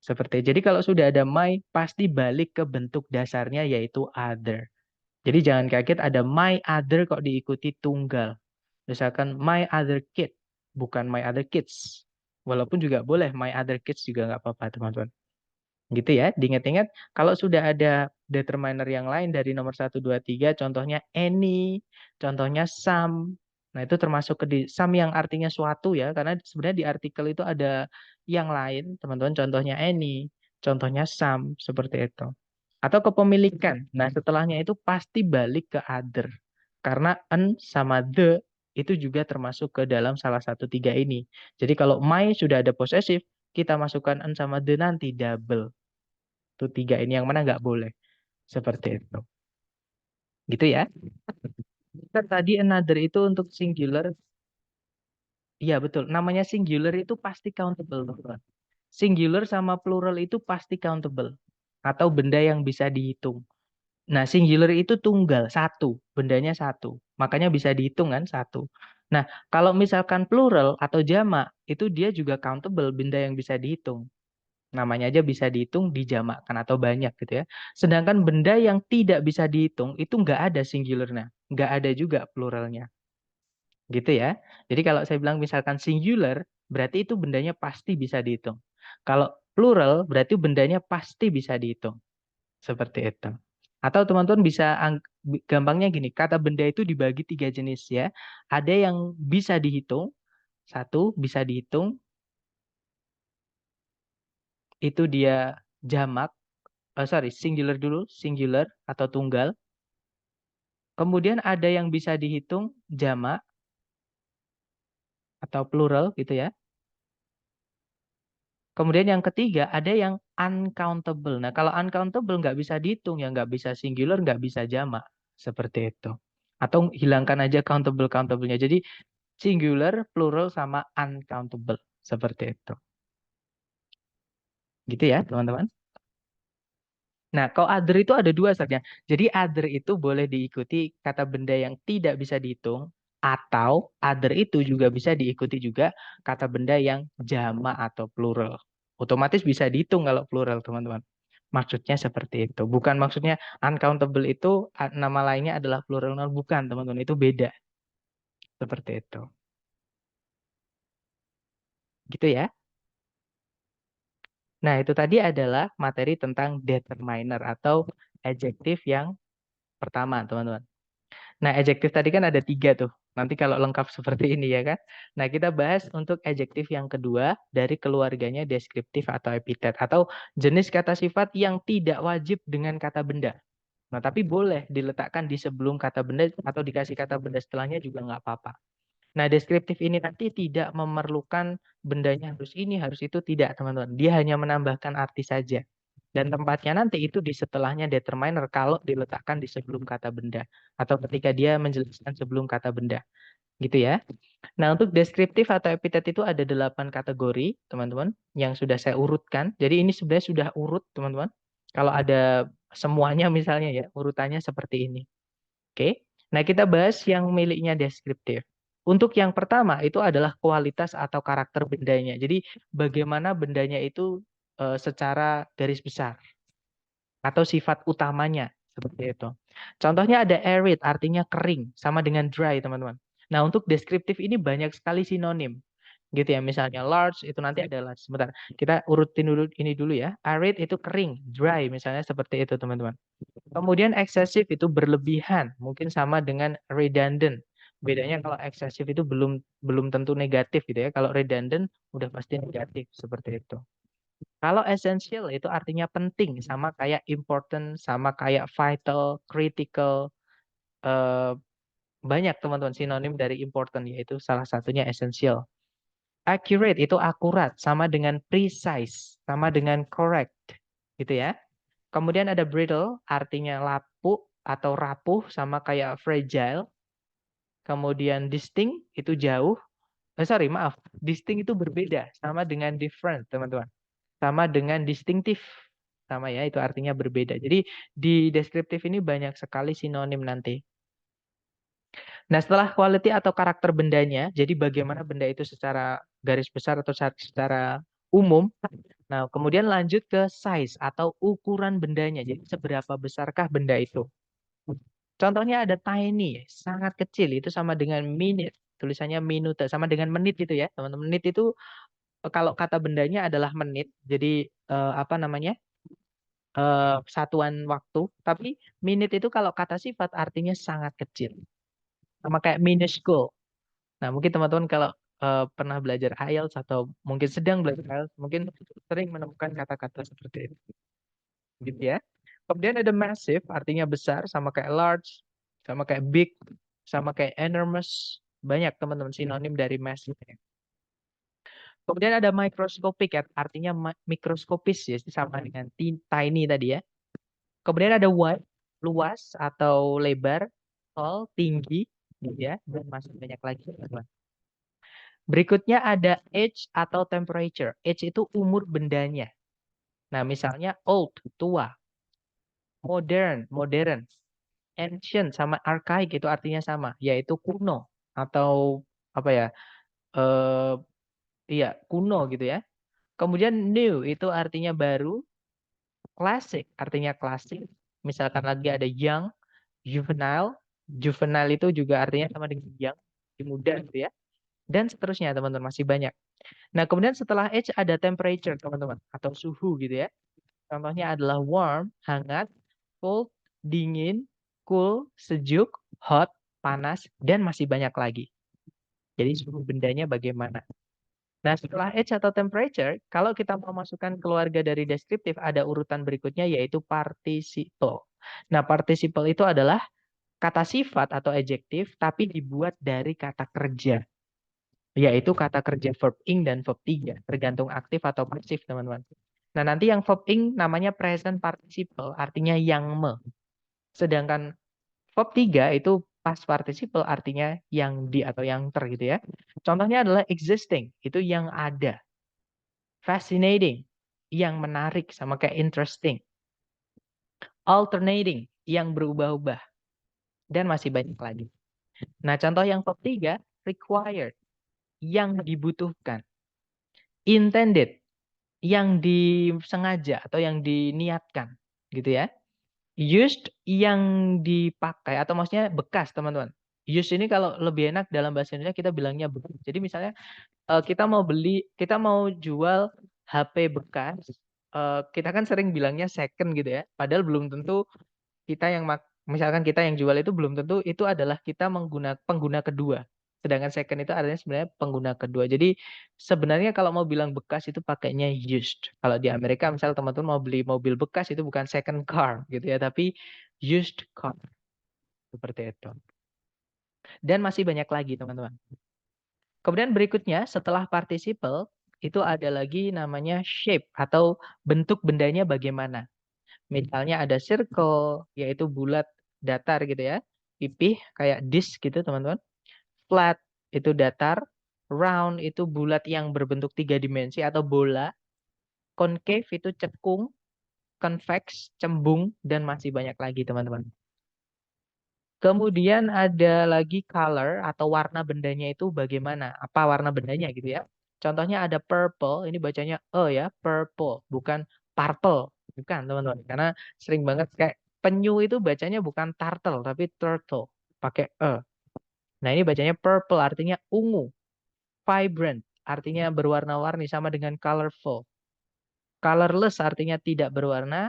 Seperti jadi kalau sudah ada my, pasti balik ke bentuk dasarnya yaitu other. Jadi jangan kaget ada my other kok diikuti tunggal. Misalkan my other kid, bukan my other kids. Walaupun juga boleh my other kids juga nggak apa-apa, teman-teman. Gitu ya, diingat-ingat. Kalau sudah ada determiner yang lain dari nomor 1, 2, 3, contohnya any, contohnya some. Nah, itu termasuk ke some yang artinya suatu ya, karena sebenarnya di artikel itu ada yang lain, teman-teman. Contohnya any, contohnya some, seperti itu. Atau kepemilikan. Nah, setelahnya itu pasti balik ke other. Karena an sama the itu juga termasuk ke dalam salah satu tiga ini. Jadi kalau my sudah ada posesif, kita masukkan an sama the nanti double. Itu tiga ini yang mana nggak boleh. Seperti itu. Gitu ya. Kan tadi another itu untuk singular. Iya betul. Namanya singular itu pasti countable, teman-teman. Singular sama plural itu pasti countable. Atau benda yang bisa dihitung. Nah, singular itu tunggal, satu. Bendanya satu. Makanya bisa dihitung kan, satu. Nah, kalau misalkan plural atau jamak, itu dia juga countable, benda yang bisa dihitung. Namanya aja bisa dihitung, dijamakkan atau banyak gitu ya. Sedangkan benda yang tidak bisa dihitung, itu nggak ada singularnya. Nggak ada juga pluralnya. Gitu ya. Jadi kalau saya bilang misalkan singular, berarti itu bendanya pasti bisa dihitung. Kalau plural, berarti bendanya pasti bisa dihitung. Seperti itu. Atau teman-teman bisa gampangnya gini, kata benda itu dibagi tiga jenis ya. Ada yang bisa dihitung, satu bisa dihitung, itu dia jamak, sorry, singular dulu, singular atau tunggal. Kemudian ada yang bisa dihitung jamak atau plural gitu ya. Kemudian yang ketiga ada yang uncountable. Nah kalau uncountable nggak bisa dihitung ya nggak bisa singular, nggak bisa jamak. Seperti itu. Atau hilangkan aja countable-countable-nya. Jadi singular, plural, sama uncountable. Seperti itu. Gitu ya, teman-teman. Nah, kalau other itu ada dua saja. Jadi other itu boleh diikuti kata benda yang tidak bisa dihitung, atau other itu juga bisa diikuti juga kata benda yang jamak atau plural. Otomatis bisa dihitung kalau plural, teman-teman. Maksudnya seperti itu. Bukan maksudnya uncountable itu nama lainnya adalah plural. Bukan, teman-teman. Itu beda. Seperti itu. Gitu ya. Nah, itu tadi adalah materi tentang determiner atau adjektif yang pertama, teman-teman. Nah, adjektif tadi kan ada tiga tuh. Nanti kalau lengkap seperti ini ya kan. Nah, kita bahas untuk adjektif yang kedua dari keluarganya deskriptif atau epitet. Atau jenis kata sifat yang tidak wajib dengan kata benda. Nah, tapi boleh diletakkan di sebelum kata benda atau dikasih kata benda setelahnya juga nggak apa-apa. Nah, deskriptif ini nanti tidak memerlukan bendanya harus ini, harus itu, tidak, teman-teman. Dia hanya menambahkan arti saja. Dan tempatnya nanti itu di setelahnya determiner kalau diletakkan di sebelum kata benda. Atau ketika dia menjelaskan sebelum kata benda. Gitu ya. Nah, untuk deskriptif atau epitet itu ada 8 kategori, teman-teman, yang sudah saya urutkan. Jadi ini sebenarnya sudah urut, teman-teman. Kalau ada semuanya misalnya ya, urutannya seperti ini. Oke. Nah, kita bahas yang miliknya deskriptif. Untuk yang pertama itu adalah kualitas atau karakter bendanya. Jadi bagaimana bendanya itu secara garis besar atau sifat utamanya seperti itu. Contohnya ada arid artinya kering sama dengan dry, teman-teman. Nah, untuk deskriptif ini banyak sekali sinonim. Gitu ya, misalnya large itu nanti ada large. Sebentar, kita urutin dulu ini dulu ya. Arid itu kering, dry misalnya seperti itu, teman-teman. Kemudian eksesif itu berlebihan, mungkin sama dengan redundant. Bedanya kalau eksesif itu belum belum tentu negatif gitu ya. Kalau redundant udah pasti negatif seperti itu. Kalau essential itu artinya penting, sama kayak important, sama kayak vital, critical. Eh, banyak teman-teman sinonim dari important, yaitu salah satunya essential. Accurate itu akurat, sama dengan precise, sama dengan correct, gitu ya. Kemudian ada brittle, artinya lapuk atau rapuh, sama kayak fragile. Kemudian distinct itu jauh. Sorry, maaf. Distinct itu berbeda, sama dengan different, teman-teman. Sama dengan distinctive. Sama ya, itu artinya berbeda. Jadi di deskriptif ini banyak sekali sinonim nanti. Nah, setelah quality atau karakter bendanya, jadi bagaimana benda itu secara garis besar atau secara umum. Nah, kemudian lanjut ke size atau ukuran bendanya. Jadi seberapa besarkah benda itu? Contohnya ada tiny, sangat kecil, itu sama dengan minute. Tulisannya minute, sama dengan menit itu ya, teman-teman. Menit itu kalau kata bendanya adalah menit. Jadi apa namanya? Satuan waktu. Tapi minute itu kalau kata sifat artinya sangat kecil. Sama kayak minuscule. Nah, mungkin teman-teman kalau pernah belajar IELTS atau mungkin sedang belajar IELTS, mungkin sering menemukan kata-kata seperti itu. Gitu ya. Kemudian ada massive, artinya besar, sama kayak large, sama kayak big, sama kayak enormous. Banyak teman-teman sinonim dari massive. Kemudian ada microscopic, ya, artinya mikroskopis, ya, sama dengan tiny tadi ya. Kemudian ada wide, luas atau lebar, tall, tinggi, gitu ya, dan masih banyak lagi, teman-teman. Berikutnya ada age atau temperature. Age itu umur bendanya. Nah, misalnya old, tua. Modern, modern. Ancient sama archaic itu artinya sama, yaitu kuno atau apa ya? Eh iya, kuno gitu ya. Kemudian new itu artinya baru, classic artinya klasik. Misalkan lagi ada young, juvenile. Juvenile itu juga artinya sama dengan young, muda gitu ya. Dan seterusnya teman-teman, masih banyak. Nah, kemudian setelah age ada temperature, teman-teman, atau suhu gitu ya. Contohnya adalah warm, hangat, cold, dingin, cool, sejuk, hot, panas, dan masih banyak lagi. Jadi suhu bendanya bagaimana. Nah, setelah age atau temperature, kalau kita mau masukkan keluarga dari deskriptif, ada urutan berikutnya yaitu participle. Nah, participle itu adalah kata sifat atau adjektif, tapi dibuat dari kata kerja. Yaitu kata kerja verb ing dan verb 3, tergantung aktif atau pasif, teman-teman. Nah, nanti yang verb ing namanya present participle, artinya yang me. Sedangkan verb 3 itu past participle, artinya yang di atau yang ter gitu ya. Contohnya adalah existing, itu yang ada. Fascinating, yang menarik, sama kayak interesting. Alternating, yang berubah-ubah. Dan masih banyak lagi. Nah, contoh yang verb 3, required, yang dibutuhkan. Intended, yang disengaja atau yang diniatkan, gitu ya. Used, yang dipakai atau maksudnya bekas, teman-teman. Used ini kalau lebih enak dalam bahasa Indonesia kita bilangnya bekas. Jadi misalnya kita mau jual HP bekas, kita kan sering bilangnya second gitu ya. Padahal belum tentu kita yang misalkan kita yang jual itu belum tentu itu adalah kita pengguna kedua. Sedangkan second itu artinya sebenarnya pengguna kedua. Jadi sebenarnya kalau mau bilang bekas itu pakainya used. Kalau di Amerika misal teman-teman mau beli mobil bekas itu bukan second car gitu ya, tapi used car. Seperti itu. Dan masih banyak lagi teman-teman. Kemudian berikutnya setelah participle itu ada lagi namanya shape atau bentuk bendanya bagaimana. Misalnya ada circle yaitu bulat datar gitu ya. Pipih kayak disk gitu teman-teman. Flat itu datar. Round itu bulat yang berbentuk 3 dimensi atau bola. Concave itu cekung. Convex, cembung, dan masih banyak lagi teman-teman. Kemudian ada lagi color atau warna bendanya itu bagaimana? Apa warna bendanya gitu ya. Contohnya ada purple, ini bacanya ya, purple, bukan purple. Bukan teman-teman, karena sering banget kayak penyu itu bacanya bukan turtle, tapi turtle, pakai e. Nah ini bacanya purple, artinya ungu. Vibrant, artinya berwarna-warni, sama dengan colorful. Colorless artinya tidak berwarna.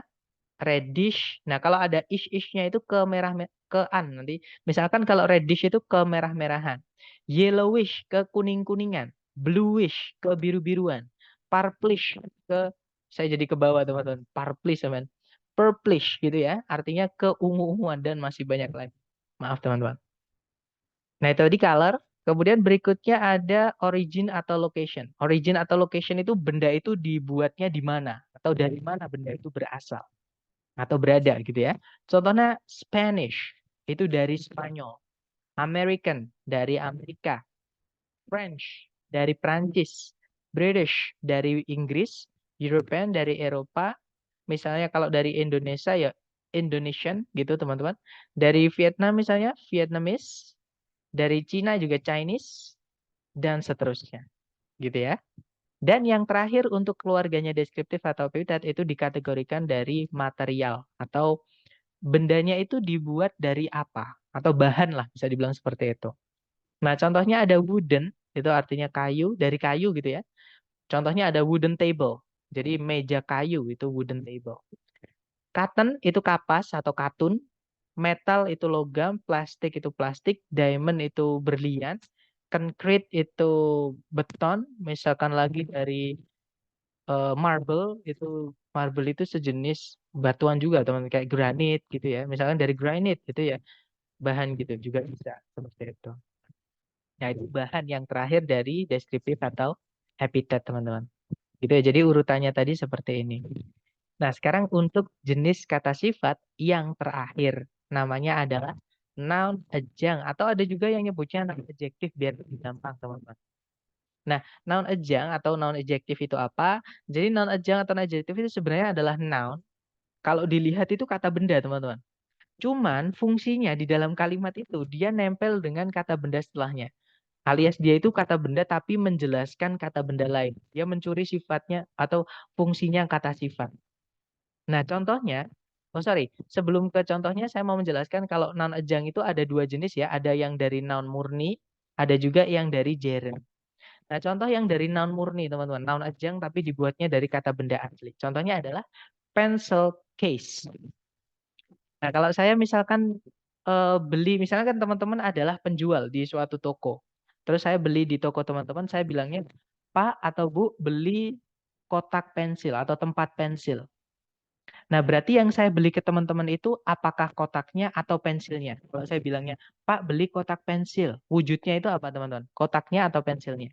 Reddish. Nah, kalau ada ish-ishnya itu ke merah ke-an nanti. Misalkan kalau reddish itu ke merah-merahan. Yellowish ke kuning-kuningan. Bluish ke biru-biruan. Purplish ke saya jadi ke bawah teman-teman. Purplish teman. Purplish gitu ya. Artinya ke ungu-unguan dan masih banyak lagi. Maaf teman-teman. Nah, itu tadi color. Kemudian berikutnya ada origin atau location. Origin atau location itu benda itu dibuatnya di mana atau dari mana benda itu berasal atau berada gitu ya. Contohnya Spanish itu dari Spanyol, American dari Amerika, French dari Prancis, British dari Inggris, European dari Eropa. Misalnya kalau dari Indonesia ya Indonesian gitu teman-teman. Dari Vietnam misalnya Vietnamese, dari Cina juga Chinese dan seterusnya gitu ya. Dan yang terakhir untuk keluarganya deskriptif atau epithet itu dikategorikan dari material atau bendanya itu dibuat dari apa? Atau bahan lah, bisa dibilang seperti itu. Nah, contohnya ada wooden, itu artinya kayu, dari kayu gitu ya. Contohnya ada wooden table. Jadi meja kayu itu wooden table. Cotton itu kapas atau katun. Metal itu logam, plastik itu plastik, diamond itu berlian, concrete itu beton, misalkan lagi dari marble itu sejenis batuan juga teman kayak granit gitu ya. Misalkan dari granit gitu ya. Bahan gitu juga bisa seperti itu. Nah, itu bahan yang terakhir dari deskriptif atau epithet, teman-teman. Gitu ya. Jadi urutannya tadi seperti ini. Nah, sekarang untuk jenis kata sifat yang terakhir namanya adalah noun ajang atau ada juga yang nyebutnya noun adjektif biar lebih gampang, teman-teman. Nah, noun ajang atau noun adjektif itu apa? Jadi noun ajang atau noun adjektif itu sebenarnya adalah noun. Kalau dilihat itu kata benda, teman-teman. Cuman fungsinya di dalam kalimat itu dia nempel dengan kata benda setelahnya. Alias dia itu kata benda tapi menjelaskan kata benda lain. Dia mencuri sifatnya atau fungsinya kata sifat. Nah, contohnya, sebelum ke contohnya saya mau menjelaskan kalau noun ajang itu ada dua jenis ya. Ada yang dari noun murni, ada juga yang dari gerund. Nah, contoh yang dari noun murni, teman-teman. Noun ajang tapi dibuatnya dari kata benda asli. Contohnya adalah pencil case. Nah, kalau saya misalkan beli, misalnya kan teman-teman adalah penjual di suatu toko. Terus saya beli di toko teman-teman, saya bilangnya, Pak atau Bu, beli kotak pensil atau tempat pensil. Nah, berarti yang saya beli ke teman-teman itu apakah kotaknya atau pensilnya? Kalau saya bilangnya, Pak, beli kotak pensil. Wujudnya itu apa, teman-teman? Kotaknya atau pensilnya?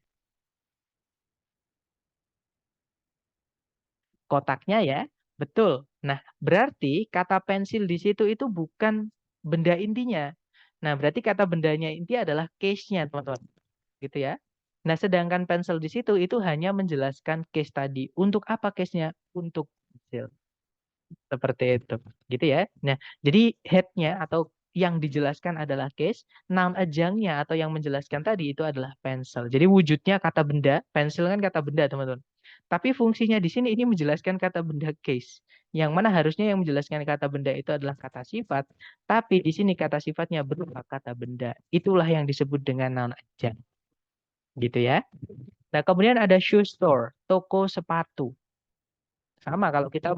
Kotaknya ya, betul. Nah, berarti kata pensil di situ itu bukan benda intinya. Nah, berarti kata bendanya inti adalah case-nya, teman-teman. Gitu ya. Nah, sedangkan pensil di situ itu hanya menjelaskan case tadi. Untuk apa case-nya? Untuk pensil. Seperti itu. Gitu ya. Nah, jadi head-nya atau yang dijelaskan adalah case, noun ajangnya atau yang menjelaskan tadi itu adalah pensil. Jadi wujudnya kata benda, pensil kan kata benda, teman-teman. Tapi fungsinya di sini ini menjelaskan kata benda case. Yang mana harusnya yang menjelaskan kata benda itu adalah kata sifat, tapi di sini kata sifatnya berupa kata benda. Itulah yang disebut dengan noun ajang. Gitu ya. Nah, kemudian ada shoe store, toko sepatu. Sama kalau kita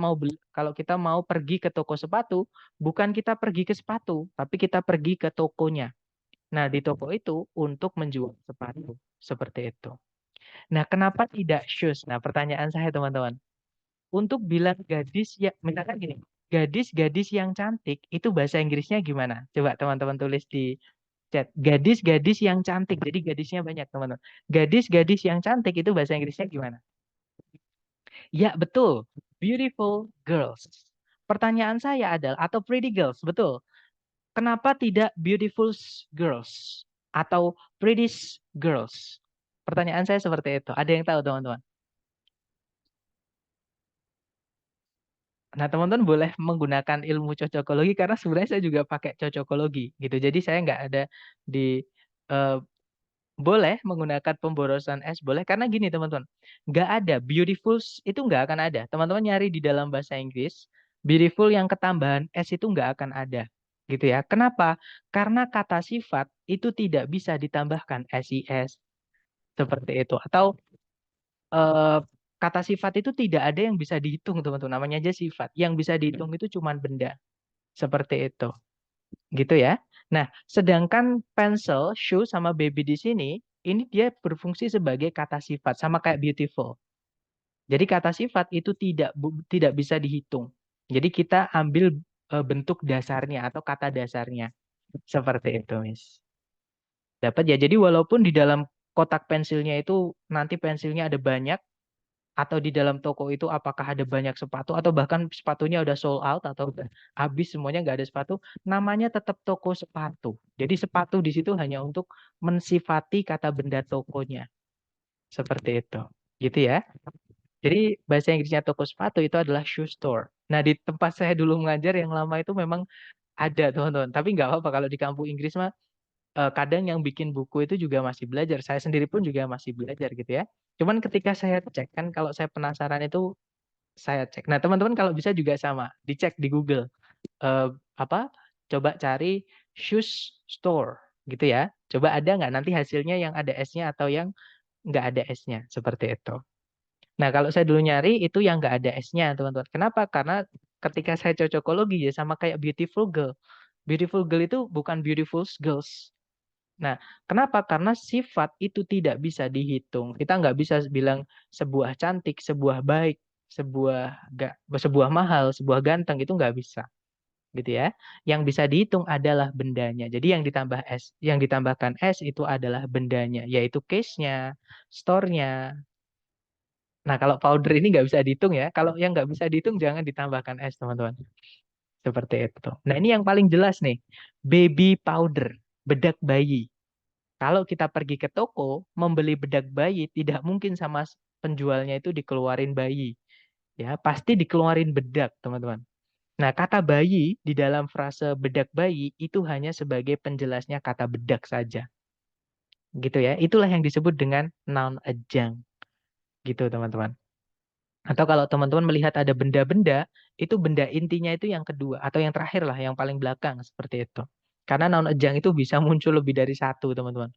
mau pergi ke toko sepatu, bukan kita pergi ke sepatu, tapi kita pergi ke tokonya. Nah, di toko itu untuk menjual sepatu. Seperti itu. Nah, kenapa tidak shoes? Nah, pertanyaan saya teman-teman. Untuk bilang gadis ya, misalkan gini, gadis-gadis yang cantik itu bahasa Inggrisnya gimana? Coba teman-teman tulis di chat. Gadis-gadis yang cantik. Jadi gadisnya banyak, teman-teman. Gadis-gadis yang cantik itu bahasa Inggrisnya gimana? Ya, betul. Beautiful girls. Pertanyaan saya adalah, atau pretty girls, betul. Kenapa tidak beautiful girls? Atau pretty girls? Pertanyaan saya seperti itu. Ada yang tahu, teman-teman? Nah, teman-teman boleh menggunakan ilmu cocokologi karena sebenarnya saya juga pakai cocokologi gitu. Jadi saya nggak ada di eh, boleh menggunakan pemborosan S boleh karena gini teman-teman, nggak ada beautiful itu nggak akan ada. Teman-teman nyari di dalam bahasa Inggris beautiful yang ketambahan S itu nggak akan ada, gitu ya. Kenapa? Karena kata sifat itu tidak bisa ditambahkan SIS seperti itu. Atau eh, kata sifat itu tidak ada yang bisa dihitung teman-teman. Namanya aja sifat. Yang bisa dihitung itu cuma benda seperti itu. Gitu ya. Nah, sedangkan pencil, shoe, sama baby di sini, ini dia berfungsi sebagai kata sifat, sama kayak beautiful. Jadi kata sifat itu tidak bisa dihitung. Jadi kita ambil bentuk dasarnya atau kata dasarnya. Seperti itu, Miss. Dapat ya. Jadi walaupun di dalam kotak pensilnya itu nanti pensilnya ada banyak, atau di dalam toko itu apakah ada banyak sepatu atau bahkan sepatunya udah sold out atau udah habis semuanya nggak ada sepatu, namanya tetap toko sepatu. Jadi sepatu di situ hanya untuk mensifati kata benda tokonya. Seperti itu. Gitu ya. Jadi bahasa Inggrisnya toko sepatu itu adalah shoe store. Nah, di tempat saya dulu mengajar yang lama itu memang ada, teman-teman. Tapi nggak apa-apa kalau di kampung Inggris mah kadang yang bikin buku itu juga masih belajar. Saya sendiri pun juga masih belajar gitu ya. Cuman ketika saya cek kan kalau saya penasaran itu saya cek. Nah, teman-teman kalau bisa juga sama, dicek di Google. Eh, apa? Coba cari shoes store gitu ya. Coba ada nggak nanti hasilnya yang ada S-nya atau yang nggak ada S-nya seperti itu. Nah, kalau saya dulu nyari itu yang nggak ada S-nya, teman-teman. Kenapa? Karena ketika saya cocokologi ya sama kayak beautiful girl. Beautiful girl itu bukan beautiful girls. Nah, kenapa? Karena sifat itu tidak bisa dihitung. Kita nggak bisa bilang sebuah cantik, sebuah baik, sebuah mahal, sebuah ganteng itu nggak bisa, gitu ya. Yang bisa dihitung adalah bendanya. Jadi yang ditambah S, yang ditambahkan S itu adalah bendanya, yaitu case-nya, store-nya. Nah, kalau powder ini nggak bisa dihitung ya. Kalau yang nggak bisa dihitung jangan ditambahkan S, teman-teman. Seperti itu. Nah, ini yang paling jelas nih, baby powder, bedak bayi. Kalau kita pergi ke toko, membeli bedak bayi, tidak mungkin sama penjualnya itu dikeluarin bayi. Ya, pasti dikeluarin bedak, teman-teman. Nah, kata bayi di dalam frase bedak bayi itu hanya sebagai penjelasnya kata bedak saja. Gitu ya. Itulah yang disebut dengan noun adjunct. Gitu, teman-teman. Atau kalau teman-teman melihat ada benda-benda, itu benda intinya itu yang kedua atau yang terakhir lah, yang paling belakang seperti itu. Karena noun adjunct itu bisa muncul lebih dari satu, teman-teman.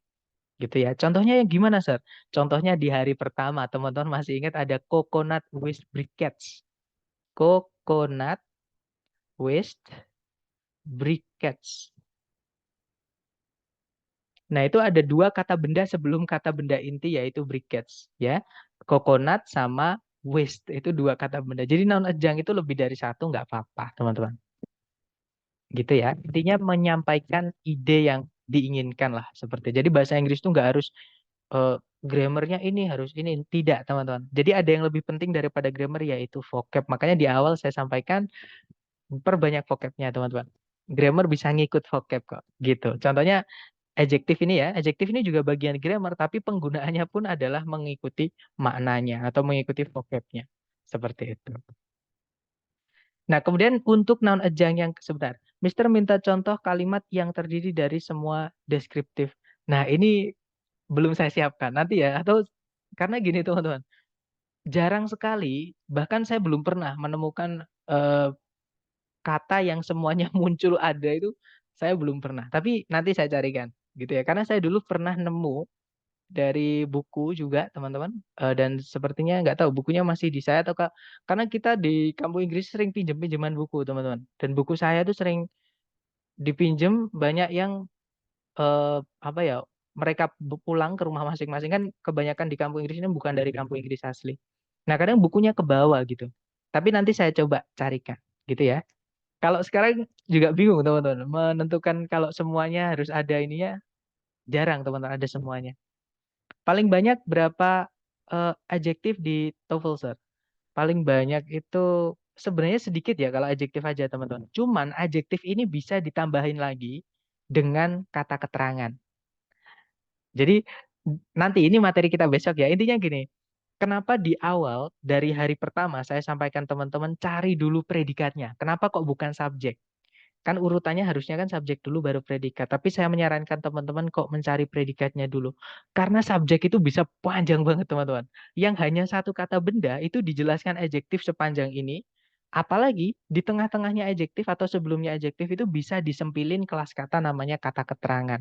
Gitu ya. Contohnya yang gimana, Sir? Contohnya di hari pertama, teman-teman masih ingat ada coconut waste briquettes. Coconut waste briquettes. Nah, itu ada dua kata benda sebelum kata benda inti yaitu briquettes, ya. Coconut sama waste itu dua kata benda. Jadi noun adjunct itu lebih dari satu nggak apa-apa, teman-teman. Gitu ya. Intinya menyampaikan ide yang diinginkan lah seperti. Jadi bahasa Inggris itu nggak harus eh, grammarnya ini harus ini tidak teman-teman. Jadi ada yang lebih penting daripada grammar yaitu vocab. Makanya di awal saya sampaikan perbanyak vocabnya teman-teman. Grammar bisa ngikut vocab kok gitu. Contohnya adjektif ini ya, adjektif ini juga bagian grammar tapi penggunaannya pun adalah mengikuti maknanya atau mengikuti vocabnya. Seperti itu. Nah, kemudian untuk noun adjunct yang sebentar. Mister minta contoh kalimat yang terdiri dari semua deskriptif. Nah, ini belum saya siapkan nanti ya atau karena gini teman-teman jarang sekali bahkan saya belum pernah menemukan kata yang semuanya muncul ada itu saya belum pernah tapi nanti saya carikan gitu ya karena saya dulu pernah nemu dari buku juga teman-teman. Dan sepertinya nggak tahu bukunya masih di saya atau karena kita di kampung Inggris sering pinjam-pinjaman buku teman-teman dan buku saya tuh sering dipinjem banyak yang apa ya mereka pulang ke rumah masing-masing kan kebanyakan di kampung Inggris ini bukan dari kampung Inggris asli. Nah kadang bukunya ke bawah gitu. Tapi nanti saya coba carikan gitu ya. Kalau sekarang juga bingung teman-teman menentukan kalau semuanya harus ada ininya Jarang teman-teman ada semuanya. Paling banyak berapa adjektif di TOEFL, Sir? Paling banyak itu sebenarnya sedikit ya kalau adjektif aja teman-teman. Cuman adjektif ini bisa ditambahin lagi dengan kata keterangan. Jadi nanti ini materi kita besok ya. Intinya gini, kenapa di awal dari hari pertama saya sampaikan teman-teman cari dulu predikatnya. Kenapa kok bukan subjek? Kan urutannya harusnya kan subjek dulu baru predikat. Tapi saya menyarankan teman-teman kok mencari predikatnya dulu. Karena subjek itu bisa panjang banget teman-teman. Yang hanya satu kata benda itu dijelaskan adjektif sepanjang ini. Apalagi di tengah-tengahnya adjektif atau sebelumnya adjektif itu bisa disempilin kelas kata namanya kata keterangan.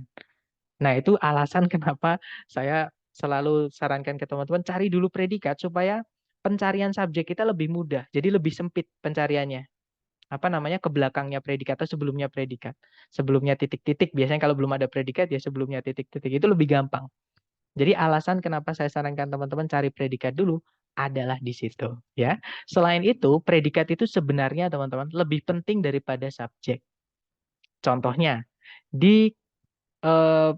Nah, itu alasan kenapa saya selalu sarankan ke teman-teman cari dulu predikat supaya pencarian subjek kita lebih mudah. Jadi lebih sempit pencariannya. Apa namanya ke belakangnya predikat atau sebelumnya predikat. Sebelumnya titik-titik. Biasanya kalau belum ada predikat ya sebelumnya titik-titik. Itu lebih gampang. Jadi alasan kenapa saya sarankan teman-teman cari predikat dulu adalah di situ, ya. Selain itu, predikat itu sebenarnya teman-teman lebih penting daripada subjek. Contohnya di eh,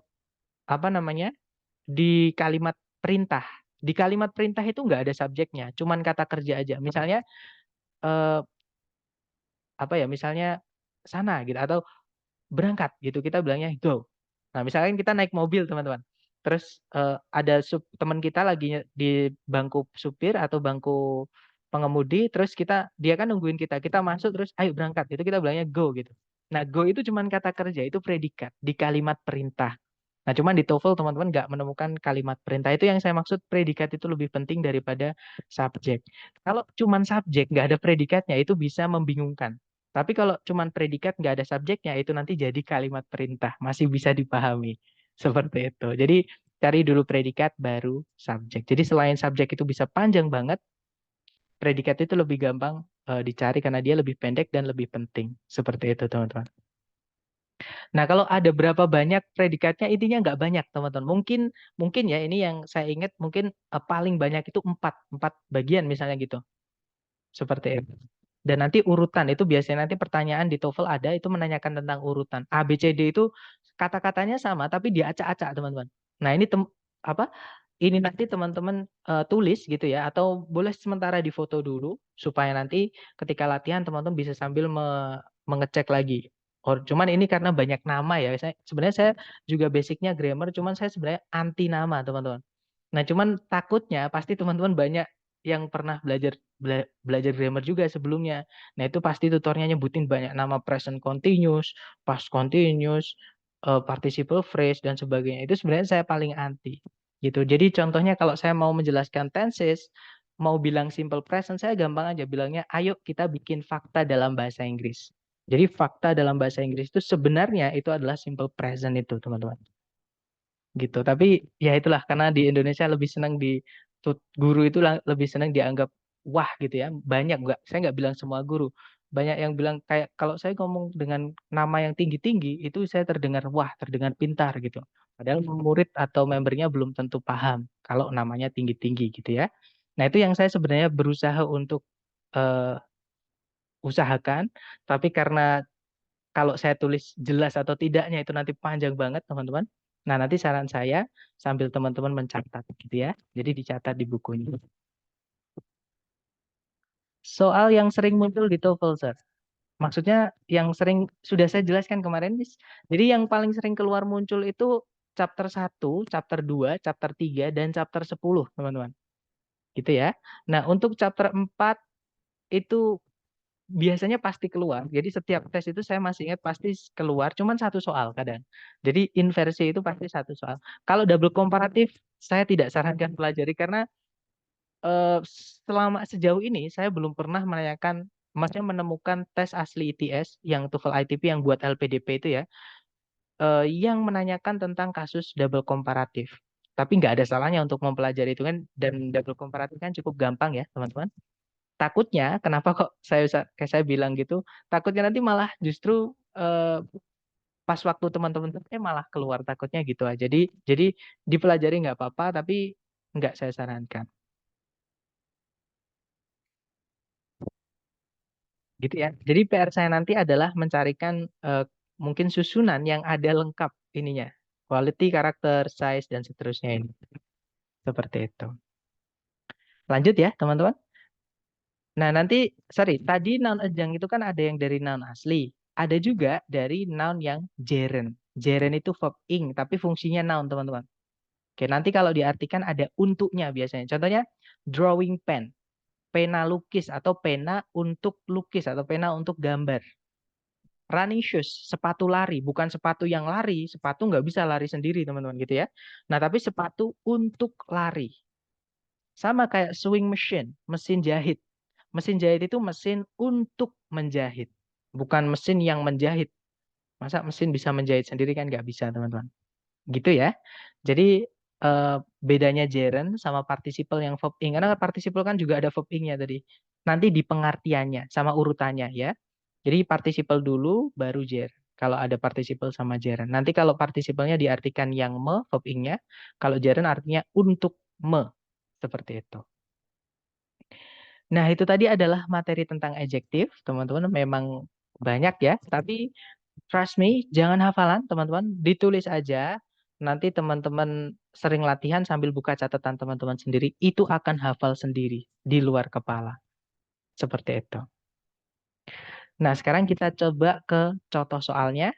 apa namanya? Di kalimat perintah. Di kalimat perintah itu nggak ada subjeknya, cuman kata kerja aja. Misalnya eh, apa ya? Misalnya sana gitu atau berangkat gitu kita bilangnya go. Nah, misalkan kita naik mobil teman-teman. Terus ada teman kita lagi di bangku supir atau bangku pengemudi, terus dia kan nungguin kita. Kita masuk terus ayo berangkat. Itu kita bilangnya go gitu. Nah, go itu cuman kata kerja, itu predikat di kalimat perintah. Nah, cuman di TOEFL teman-teman nggak menemukan kalimat perintah. Itu yang saya maksud predikat itu lebih penting daripada subjek. Kalau cuman subjek nggak ada predikatnya itu bisa membingungkan. Tapi kalau cuman predikat nggak ada subjeknya itu nanti jadi kalimat perintah, masih bisa dipahami. Seperti itu. Jadi cari dulu predikat baru subjek. Jadi selain subjek itu bisa panjang banget, predikat itu lebih gampang dicari karena dia lebih pendek dan lebih penting. Seperti itu, teman-teman. Nah, kalau ada berapa banyak predikatnya, intinya nggak banyak, teman-teman. Mungkin mungkin ya ini yang saya ingat mungkin paling banyak itu empat bagian misalnya gitu. Seperti itu. Dan nanti urutan itu biasanya nanti pertanyaan di TOEFL ada itu menanyakan tentang urutan. A, B, C, D itu kata-katanya sama tapi diacak-acak, teman-teman. Nah, ini apa? Ini nanti teman-teman tulis gitu ya atau boleh sementara difoto dulu supaya nanti ketika latihan teman-teman bisa sambil mengecek lagi. Oh, cuman ini karena banyak nama ya. Sebenarnya saya juga basicnya grammar, cuman saya sebenarnya anti nama, teman-teman. Nah, cuman takutnya pasti teman-teman banyak yang pernah belajar grammar juga sebelumnya. Nah, itu pasti tutornya nyebutin banyak nama present continuous, past continuous, participle phrase dan sebagainya. Itu sebenarnya saya paling anti gitu. Jadi contohnya kalau saya mau menjelaskan tenses, mau bilang simple present, saya gampang aja bilangnya, ayo kita bikin fakta dalam bahasa Inggris. Jadi fakta dalam bahasa Inggris itu sebenarnya itu adalah simple present itu, teman-teman gitu. Tapi ya itulah karena di Indonesia lebih senang guru itu lebih senang dianggap wah gitu ya. Banyak nggak, saya nggak bilang semua guru. Banyak yang bilang kayak kalau saya ngomong dengan nama yang tinggi-tinggi itu saya terdengar wah, terdengar pintar gitu. Padahal murid atau membernya belum tentu paham kalau namanya tinggi-tinggi gitu ya. Nah, itu yang saya sebenarnya berusaha untuk eh, usahakan, tapi karena kalau saya tulis jelas atau tidaknya itu nanti panjang banget, teman-teman. Nah, nanti saran saya sambil teman-teman mencatat gitu ya. Jadi dicatat di bukunya. Soal yang sering muncul di TOEFL, Sir. Maksudnya yang sering sudah saya jelaskan kemarin, Miss. Jadi yang paling sering keluar muncul itu chapter 1, chapter 2, chapter 3, dan chapter 10, teman-teman. Gitu ya. Nah, untuk chapter 4 itu biasanya pasti keluar. Jadi setiap tes itu saya masih ingat pasti keluar cuman satu soal kadang. Jadi inversi itu pasti satu soal. Kalau double komparatif saya tidak sarankan pelajari karena eh, selama sejauh ini saya belum pernah menanyakan maksudnya menemukan tes asli ITS yang TOEFL ITP yang buat LPDP itu ya yang menanyakan tentang kasus double komparatif. Tapi nggak ada salahnya untuk mempelajari itu kan dan double komparatif kan cukup gampang ya teman-teman. Takutnya kenapa kok kayak saya bilang gitu, takutnya nanti malah justru pas waktu teman-teman malah keluar takutnya gitu aja. Jadi dipelajari nggak apa-apa tapi nggak saya sarankan gitu ya. Jadi PR saya nanti adalah mencarikan mungkin susunan yang ada lengkap ininya. Quality, karakter, size, dan seterusnya ini. Seperti itu. Lanjut ya, teman-teman. Nah, nanti, sorry, tadi noun adjunct itu kan ada yang dari noun asli. Ada juga dari noun yang gerund. Gerund itu verb ing, tapi fungsinya noun, teman-teman. Oke, nanti kalau diartikan ada untuknya biasanya. Contohnya, drawing pen. Pena lukis atau pena untuk lukis atau pena untuk gambar. Running shoes, sepatu lari, bukan sepatu yang lari, sepatu nggak bisa lari sendiri teman-teman gitu ya. Nah tapi sepatu untuk lari, sama kayak sewing machine, mesin jahit. Mesin jahit itu mesin untuk menjahit, bukan mesin yang menjahit. Masa mesin bisa menjahit sendiri kan nggak bisa teman-teman. Gitu ya. Jadi bedanya gerund sama participle yang verb ing. Karena participle kan juga ada verb ing-nya tadi. Nanti di pengertiannya sama urutannya ya. Jadi participle dulu baru gerund. Kalau ada participle sama gerund. Nanti kalau participle-nya diartikan yang verb ing-nya. Kalau gerund artinya untuk seperti itu. Nah, itu tadi adalah materi tentang adjektif. Teman-teman memang banyak ya, tapi trust me, jangan hafalan, teman-teman. Ditulis aja. Nanti teman-teman sering latihan sambil buka catatan teman-teman sendiri. Itu akan hafal sendiri di luar kepala. Seperti itu. Nah, sekarang kita coba ke contoh soalnya.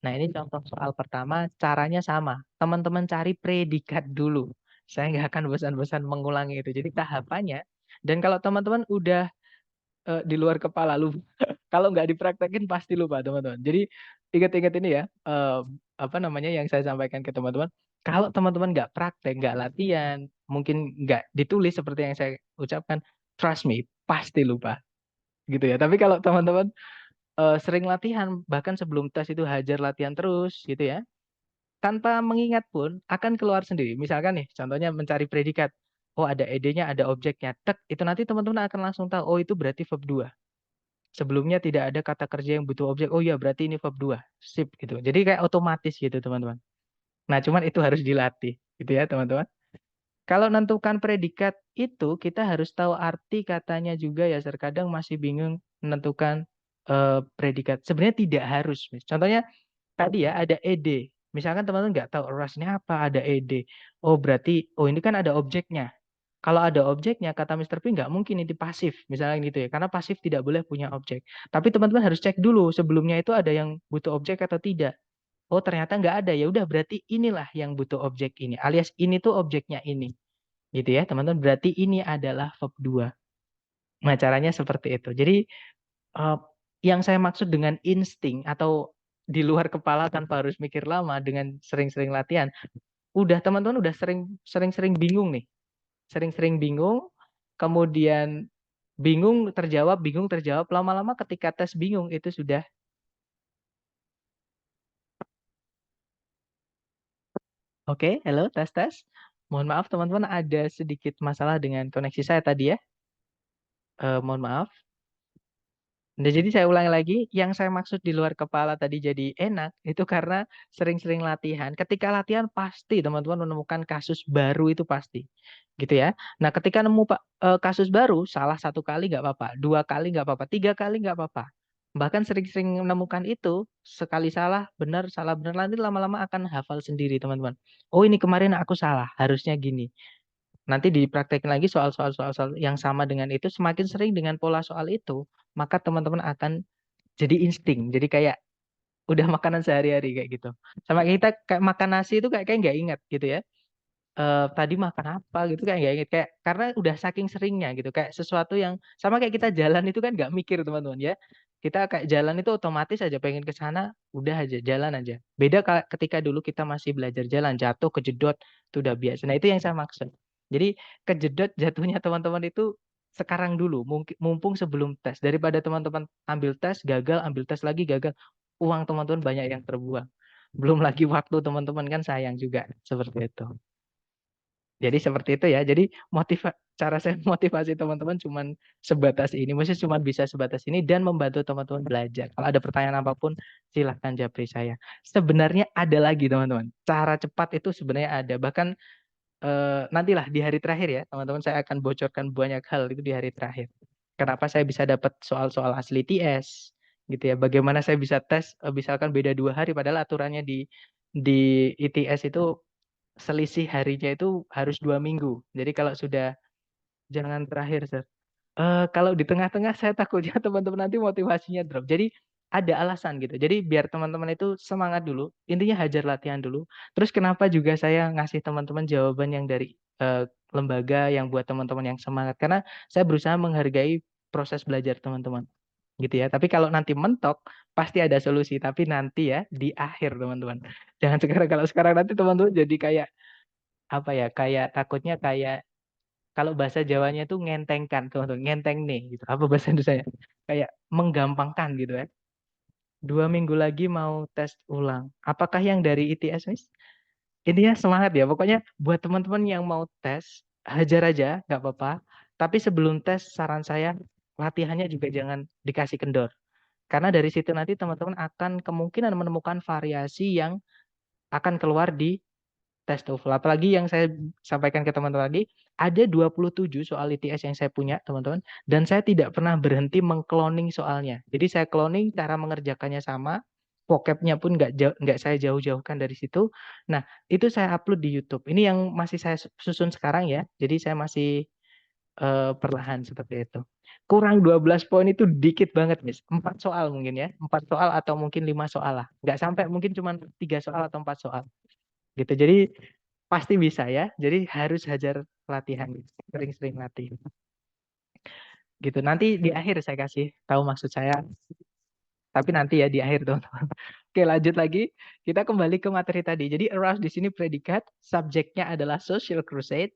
Nah, ini contoh soal pertama. Caranya sama. Teman-teman cari predikat dulu. Saya nggak akan bosan-bosan mengulangi itu. Jadi tahapannya. Dan kalau teman-teman udah di luar kepala lupa. Kalau nggak dipraktekin pasti lupa teman-teman. Jadi ingat-ingat ini ya, apa namanya yang saya sampaikan ke teman-teman. Kalau teman-teman nggak praktek, nggak latihan, mungkin nggak ditulis seperti yang saya ucapkan, trust me, pasti lupa. Gitu ya. Tapi kalau teman-teman sering latihan, bahkan sebelum tes itu hajar latihan terus, gitu ya. Tanpa mengingat pun akan keluar sendiri. Misalkan nih, contohnya mencari predikat. Oh ada ed-nya, ada objeknya. Tek, itu nanti teman-teman akan langsung tahu, oh itu berarti verb 2. Sebelumnya tidak ada kata kerja yang butuh objek. Oh iya, berarti ini verb 2. Sip gitu. Jadi kayak otomatis gitu, teman-teman. Nah, cuman itu harus dilatih, gitu ya, teman-teman. Kalau menentukan predikat itu kita harus tahu arti katanya juga ya. Terkadang masih bingung menentukan predikat. Sebenarnya tidak harus. Contohnya tadi ya ada ed. Misalkan teman-teman nggak tahu rasnya apa, ada ed. Oh berarti, oh ini kan ada objeknya. Kalau ada objeknya, kata Mr. P nggak mungkin ini pasif, misalnya gitu ya. Karena pasif tidak boleh punya objek. Tapi teman-teman harus cek dulu sebelumnya itu ada yang butuh objek atau tidak. Oh ternyata nggak ada, ya udah berarti inilah yang butuh objek ini. Alias ini tuh objeknya ini. Gitu ya teman-teman. Berarti ini adalah verb 2. Nah caranya seperti itu. Jadi eh, yang saya maksud dengan insting atau di luar kepala tanpa harus mikir lama dengan sering-sering latihan. Udah teman-teman udah sering-sering bingung nih. Sering-sering bingung, kemudian bingung terjawab, lama-lama ketika tes bingung itu sudah. Oke, halo, tes-tes. Mohon maaf teman-teman ada sedikit masalah dengan koneksi saya tadi ya. Mohon maaf. Nah, jadi saya ulangi lagi, yang saya maksud di luar kepala tadi jadi enak, itu karena sering-sering latihan. Ketika latihan pasti teman-teman menemukan kasus baru itu pasti. Gitu ya. Nah, ketika nemu kasus baru, salah satu kali nggak apa-apa, dua kali nggak apa-apa, tiga kali nggak apa-apa. Bahkan sering-sering menemukan itu, sekali salah benar, nanti lama-lama akan hafal sendiri teman-teman. Oh ini kemarin aku salah, harusnya gini. Nanti dipraktekin lagi soal-soal yang sama dengan itu, semakin sering dengan pola soal itu, maka teman-teman akan jadi insting. Jadi kayak udah makanan sehari-hari kayak gitu. Sama kita kayak makan nasi itu kayak nggak ingat gitu ya. Tadi makan apa gitu kayak nggak ingat kayak karena udah saking seringnya gitu kayak sesuatu yang sama kayak kita jalan itu kan nggak mikir teman-teman ya. Kita kayak jalan itu otomatis aja pengen ke sana, udah aja jalan aja. Beda ketika dulu kita masih belajar jalan, jatuh kejedot itu udah biasa. Nah, itu yang saya maksud. Jadi kejedot jatuhnya teman-teman itu sekarang dulu, mungkin mumpung sebelum tes daripada teman-teman ambil tes gagal, ambil tes lagi gagal, uang teman-teman banyak yang terbuang. Belum lagi waktu teman-teman kan sayang juga seperti itu. Jadi seperti itu ya. Jadi cara saya motivasi teman-teman cuman sebatas ini. Maksudnya cuma bisa sebatas ini dan membantu teman-teman belajar. Kalau ada pertanyaan apapun silahkan japri saya. Sebenarnya ada lagi teman-teman. Cara cepat itu sebenarnya ada. Bahkan nantilah di hari terakhir ya teman-teman saya akan bocorkan banyak hal itu di hari terakhir. Kenapa saya bisa dapat soal-soal asli TS gitu ya. Bagaimana saya bisa tes misalkan beda 2 hari padahal aturannya di di ITS itu selisih harinya itu harus 2 minggu. Jadi kalau sudah jangan terakhir, Sir. Kalau di tengah-tengah saya takutnya teman-teman nanti motivasinya drop. Jadi ada alasan gitu. Jadi biar teman-teman itu semangat dulu. Intinya hajar latihan dulu. Terus kenapa juga saya ngasih teman-teman jawaban yang dari lembaga yang buat teman-teman yang semangat. Karena saya berusaha menghargai proses belajar teman-teman. Gitu ya. Tapi kalau nanti mentok, pasti ada solusi. Tapi nanti ya di akhir teman-teman. Jangan sekarang. Kalau sekarang nanti teman-teman jadi kayak apa ya? Kayak takutnya kayak kalau bahasa Jawanya itu ngentengkan, teman-teman, ngenteng nih, gitu. Apa bahasa Indonesia? Kayak menggampangkan gitu ya. 2 minggu lagi mau tes ulang. Apakah yang dari ITS, Miss? Intinya semangat ya. Pokoknya buat teman-teman yang mau tes, hajar aja, nggak apa-apa. Tapi sebelum tes, saran saya latihannya juga jangan dikasih kendor. Karena dari situ nanti teman-teman akan kemungkinan menemukan variasi yang akan keluar di tes TOEFL. Apalagi yang saya sampaikan ke teman-teman tadi, ada 27 soal ITS yang saya punya, teman-teman. Dan saya tidak pernah berhenti mengcloning soalnya. Jadi saya cloning, cara mengerjakannya sama, vocabnya pun nggak saya jauh-jauhkan dari situ. Nah, itu saya upload di YouTube. Ini yang masih saya susun sekarang ya. Jadi saya masih perlahan seperti itu. Kurang 12 poin itu dikit banget, Miss. 4 soal mungkin ya. 4 soal atau mungkin 5 soal lah. Nggak sampai mungkin cuma 3 soal atau 4 soal. Gitu. Jadi pasti bisa ya. Jadi harus hajar latihan, sering-sering latih. Gitu. Nanti di akhir saya kasih tahu maksud saya. Tapi nanti ya di akhir teman-teman. Oke, lanjut lagi. Kita kembali ke materi tadi. Jadi arouse di sini predikat, subjeknya adalah social crusade.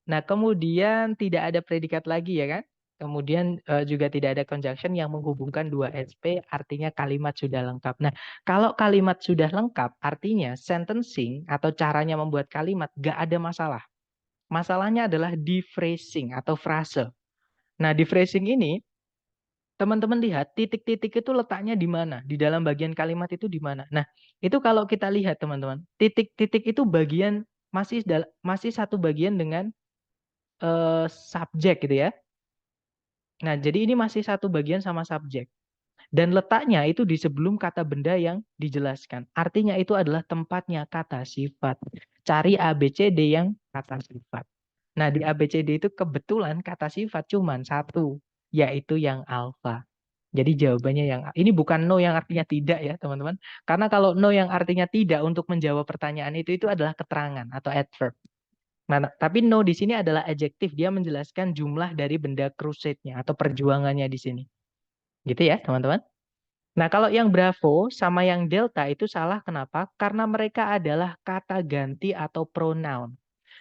Nah, kemudian tidak ada predikat lagi ya kan? Kemudian juga tidak ada conjunction yang menghubungkan dua SP, artinya kalimat sudah lengkap. Nah, kalau kalimat sudah lengkap, artinya sentencing atau caranya membuat kalimat gak ada masalah. Masalahnya adalah di phrasing atau frase. Nah, di phrasing ini, teman-teman lihat titik-titik itu letaknya di mana? Di dalam bagian kalimat itu di mana? Nah, itu kalau kita lihat teman-teman, titik-titik itu bagian masih satu bagian dengan subjek gitu ya. Nah, jadi ini masih satu bagian sama subjek. Dan letaknya itu di sebelum kata benda yang dijelaskan. Artinya itu adalah tempatnya kata sifat. Cari ABCD yang kata sifat. Nah, di ABCD itu kebetulan kata sifat cuma satu, yaitu yang alfa. Jadi jawabannya yang ini bukan no yang artinya tidak ya, teman-teman. Karena kalau no yang artinya tidak untuk menjawab pertanyaan itu adalah keterangan atau adverb. Nah, tapi no di sini adalah adjektif. Dia menjelaskan jumlah dari benda crusade-nya atau perjuangannya di sini. Gitu ya, teman-teman. Nah, kalau yang Bravo sama yang Delta itu salah kenapa? Karena mereka adalah kata ganti atau pronoun.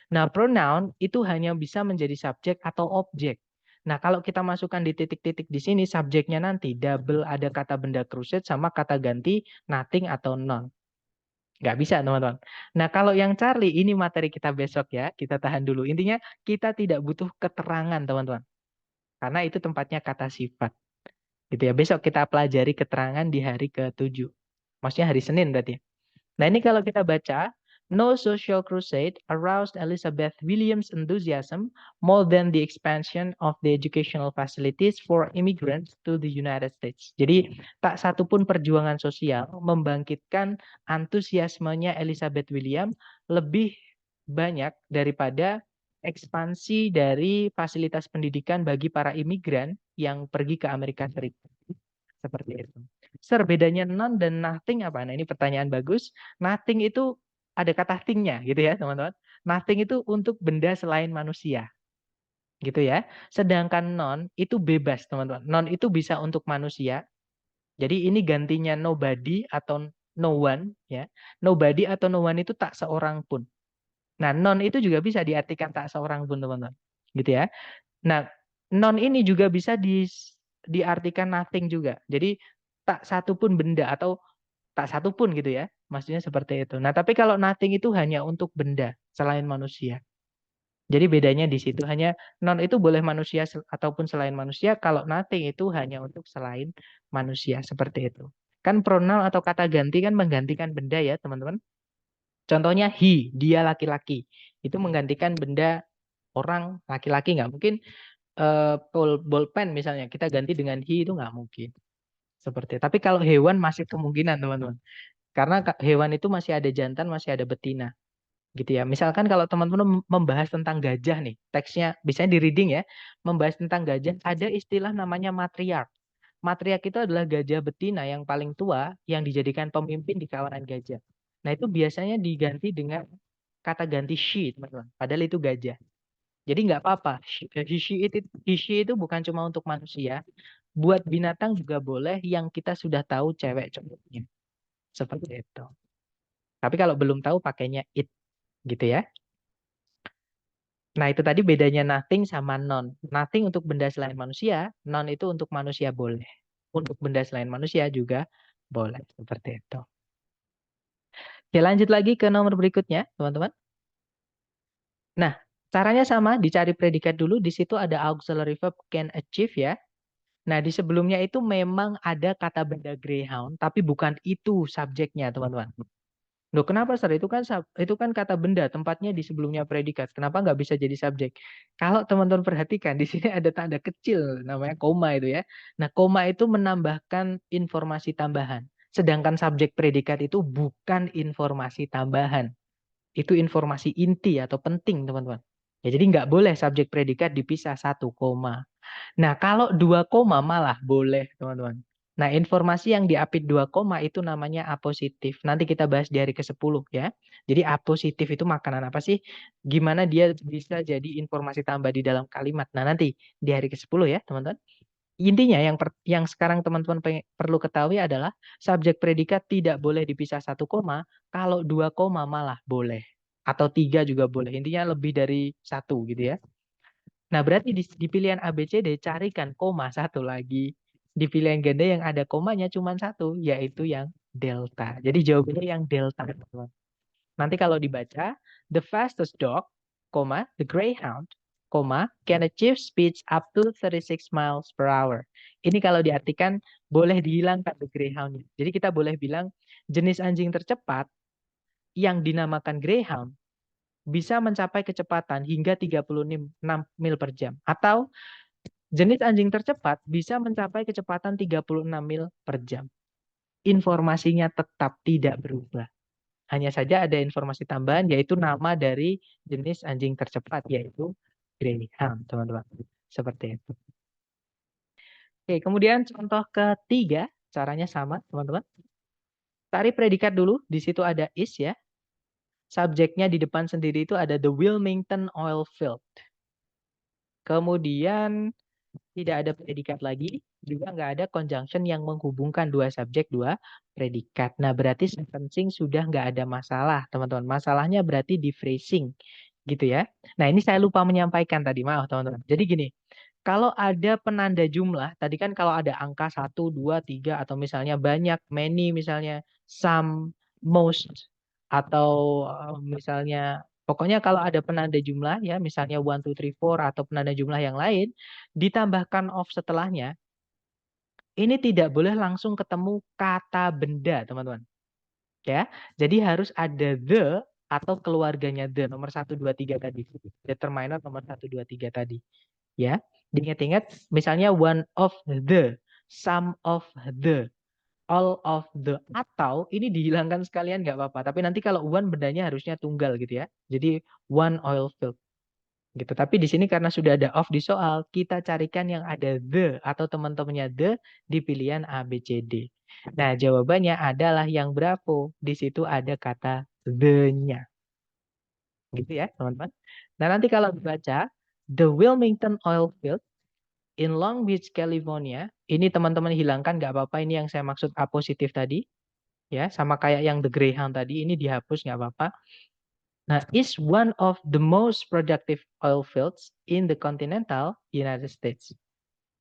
Nah, pronoun itu hanya bisa menjadi subjek atau objek. Nah, kalau kita masukkan di titik-titik di sini, subjeknya nanti double ada kata benda crusade sama kata ganti nothing atau none. Nggak bisa, teman-teman. Nah, kalau yang Charlie, ini materi kita besok ya. Kita tahan dulu. Intinya, kita tidak butuh keterangan, teman-teman. Karena itu tempatnya kata sifat. Gitu ya. Besok kita pelajari keterangan di hari ke-7. Maksudnya hari Senin berarti. Nah, ini kalau kita baca, no social crusade aroused Elizabeth Williams' enthusiasm more than the expansion of the educational facilities for immigrants to the United States. Jadi, tak satu pun perjuangan sosial membangkitkan antusiasmenya Elizabeth Williams lebih banyak daripada ekspansi dari fasilitas pendidikan bagi para imigran yang pergi ke Amerika Serikat. Seperti itu. Sir, bedanya none dan nothing apa? Nah, ini pertanyaan bagus. Nothing itu ada kata thing-nya gitu ya, teman-teman. Nothing itu untuk benda selain manusia. Gitu ya. Sedangkan none itu bebas, teman-teman. None itu bisa untuk manusia. Jadi ini gantinya nobody atau no one ya. Nobody atau no one itu tak seorang pun. Nah, none itu juga bisa diartikan tak seorang pun, teman-teman. Gitu ya. Nah, non ini juga bisa diartikan nothing juga. Jadi tak satu pun benda atau tak satu pun gitu ya. Maksudnya seperti itu. Nah, tapi kalau nothing itu hanya untuk benda selain manusia. Jadi bedanya di situ hanya non itu boleh manusia ataupun selain manusia. Kalau nothing itu hanya untuk selain manusia seperti itu. Kan pronoun atau kata ganti kan menggantikan benda ya, teman-teman. Contohnya he, dia laki-laki. Itu menggantikan benda orang laki-laki nggak mungkin bolpen misalnya kita ganti dengan he itu nggak mungkin seperti itu. Tapi kalau hewan masih kemungkinan teman-teman Karena hewan itu masih ada jantan, masih ada betina. Gitu ya. Misalkan kalau teman-teman membahas tentang gajah nih, teksnya biasanya di reading ya, membahas tentang gajah, ada istilah namanya matriark. Matriark itu adalah gajah betina yang paling tua yang dijadikan pemimpin di kawanan gajah. Nah, itu biasanya diganti dengan kata ganti she, teman-teman. Padahal itu gajah. Jadi nggak apa-apa. She itu bukan cuma untuk manusia. Buat binatang juga boleh yang kita sudah tahu cewek cowoknya. Seperti itu. Tapi kalau belum tahu pakainya it gitu ya. Nah, itu tadi bedanya nothing sama non. Nothing untuk benda selain manusia, non itu untuk manusia boleh. Untuk benda selain manusia juga boleh. Seperti itu. Oke, lanjut lagi ke nomor berikutnya, teman-teman. Nah, caranya sama, dicari predikat dulu. Di situ ada auxiliary verb can achieve ya. Nah, di sebelumnya itu memang ada kata benda greyhound, tapi bukan itu subjeknya, teman-teman. Loh, kenapa, Sir? Itu kan kata benda, tempatnya di sebelumnya predikat. Kenapa nggak bisa jadi subjek? Kalau teman-teman perhatikan, di sini ada tanda kecil, namanya koma itu ya. Nah, koma itu menambahkan informasi tambahan. Sedangkan subjek predikat itu bukan informasi tambahan. Itu informasi inti atau penting, teman-teman. Ya, jadi nggak boleh subjek predikat dipisah satu koma. Nah, kalau dua koma malah boleh, teman-teman. Nah, informasi yang diapit dua koma itu namanya apositif. Nanti kita bahas di hari ke-10 ya. Jadi apositif itu makanan apa sih? Gimana dia bisa jadi informasi tambah di dalam kalimat. Nah, nanti di hari ke-10 ya, teman-teman. Intinya yang sekarang teman-teman perlu ketahui adalah subjek predikat tidak boleh dipisah satu koma, kalau dua koma malah boleh. Atau tiga juga boleh. Intinya lebih dari satu gitu ya. Nah, berarti di pilihan A, B, C, D carikan koma satu lagi. Di pilihan ganda yang ada komanya cuma satu, yaitu yang delta. Jadi jawabannya yang delta, teman-teman. Nanti kalau dibaca, the fastest dog, the greyhound, can achieve speeds up to 36 miles per hour. Ini kalau diartikan boleh dihilangkan the greyhound. Jadi kita boleh bilang jenis anjing tercepat yang dinamakan greyhound bisa mencapai kecepatan hingga 36 mil per jam. Atau jenis anjing tercepat bisa mencapai kecepatan 36 mil per jam. Informasinya tetap tidak berubah. Hanya saja ada informasi tambahan yaitu nama dari jenis anjing tercepat yaitu greyhound, teman-teman. Seperti itu. Oke, kemudian contoh ketiga, caranya sama, teman-teman. Cari predikat dulu, di situ ada is ya. Subjeknya di depan sendiri itu ada the Wilmington Oil Field. Kemudian tidak ada predikat lagi, juga nggak ada conjunction yang menghubungkan dua subjek, dua predikat. Nah, berarti sentencing sudah nggak ada masalah, teman-teman. Masalahnya berarti di phrasing, gitu ya. Nah, ini saya lupa menyampaikan tadi, maaf teman-teman. Jadi gini, kalau ada penanda jumlah, tadi kan kalau ada angka 1, 2, 3, atau misalnya banyak, many, misalnya some, most, atau misalnya, pokoknya kalau ada penanda jumlah, ya misalnya 1, 2, 3, 4, atau penanda jumlah yang lain, ditambahkan of setelahnya, ini tidak boleh langsung ketemu kata benda, teman-teman. Ya, jadi harus ada the atau keluarganya the, nomor 1, 2, 3 tadi. Determiner nomor 1, 2, 3 tadi. Ya, diingat-ingat misalnya one of the, some of the, all of the, atau ini dihilangkan sekalian nggak apa-apa. Tapi nanti kalau one bendanya harusnya tunggal gitu ya. Jadi one oil field gitu. Tapi di sini karena sudah ada of di soal, kita carikan yang ada the atau teman-temannya the di pilihan A, B, C, D. Nah, jawabannya adalah yang berapa? Di situ ada kata the-nya. Gitu ya, teman-teman. Nah, nanti kalau dibaca the Wilmington Oil Field in Long Beach, California. Ini teman-teman hilangkan, nggak apa-apa. Ini yang saya maksud A positif tadi. Ya, sama kayak yang the Greyhound tadi, ini dihapus, nggak apa-apa. Nah, is one of the most productive oil fields in the continental United States.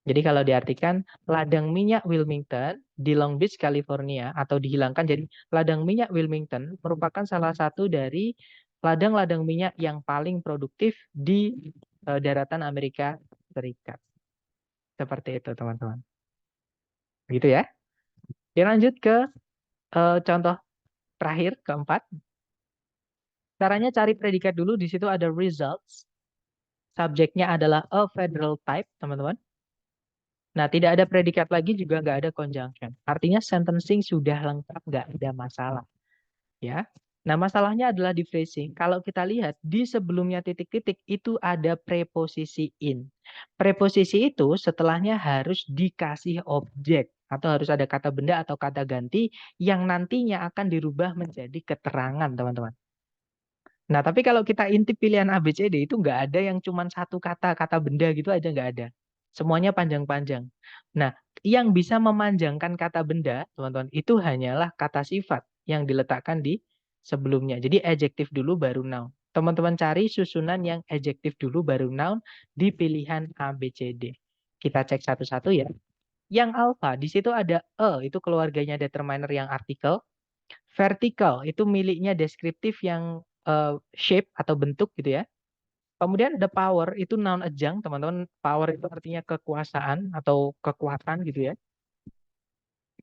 Jadi kalau diartikan ladang minyak Wilmington di Long Beach, California, atau dihilangkan jadi ladang minyak Wilmington merupakan salah satu dari ladang-ladang minyak yang paling produktif di daratan Amerika Serikat. Seperti itu, teman-teman. Gitu ya. Kita lanjut ke contoh terakhir, keempat. Caranya cari predikat dulu, di situ ada results. Subjeknya adalah a federal type, teman-teman. Nah, tidak ada predikat lagi juga nggak ada conjunction. Artinya sentencing sudah lengkap, nggak ada masalah. Ya. Nah, masalahnya adalah di phrasing. Kalau kita lihat di sebelumnya titik-titik itu ada preposisi in. Preposisi itu setelahnya harus dikasih objek atau harus ada kata benda atau kata ganti yang nantinya akan dirubah menjadi keterangan, teman-teman. Nah, tapi kalau kita intip pilihan A, B, C, D itu nggak ada yang cuma satu kata, kata benda gitu aja nggak ada. Semuanya panjang-panjang. Nah, yang bisa memanjangkan kata benda, teman-teman, itu hanyalah kata sifat yang diletakkan di sebelumnya. Jadi adjektif dulu baru noun. Teman-teman cari susunan yang adjektif dulu baru noun di pilihan A, B, C, D. Kita cek satu-satu ya. Yang alpha, di situ ada itu keluarganya determiner yang artikel. Vertical itu miliknya deskriptif yang shape atau bentuk gitu ya. Kemudian ada power itu noun adjunct, teman-teman. Power itu artinya kekuasaan atau kekuatan gitu ya.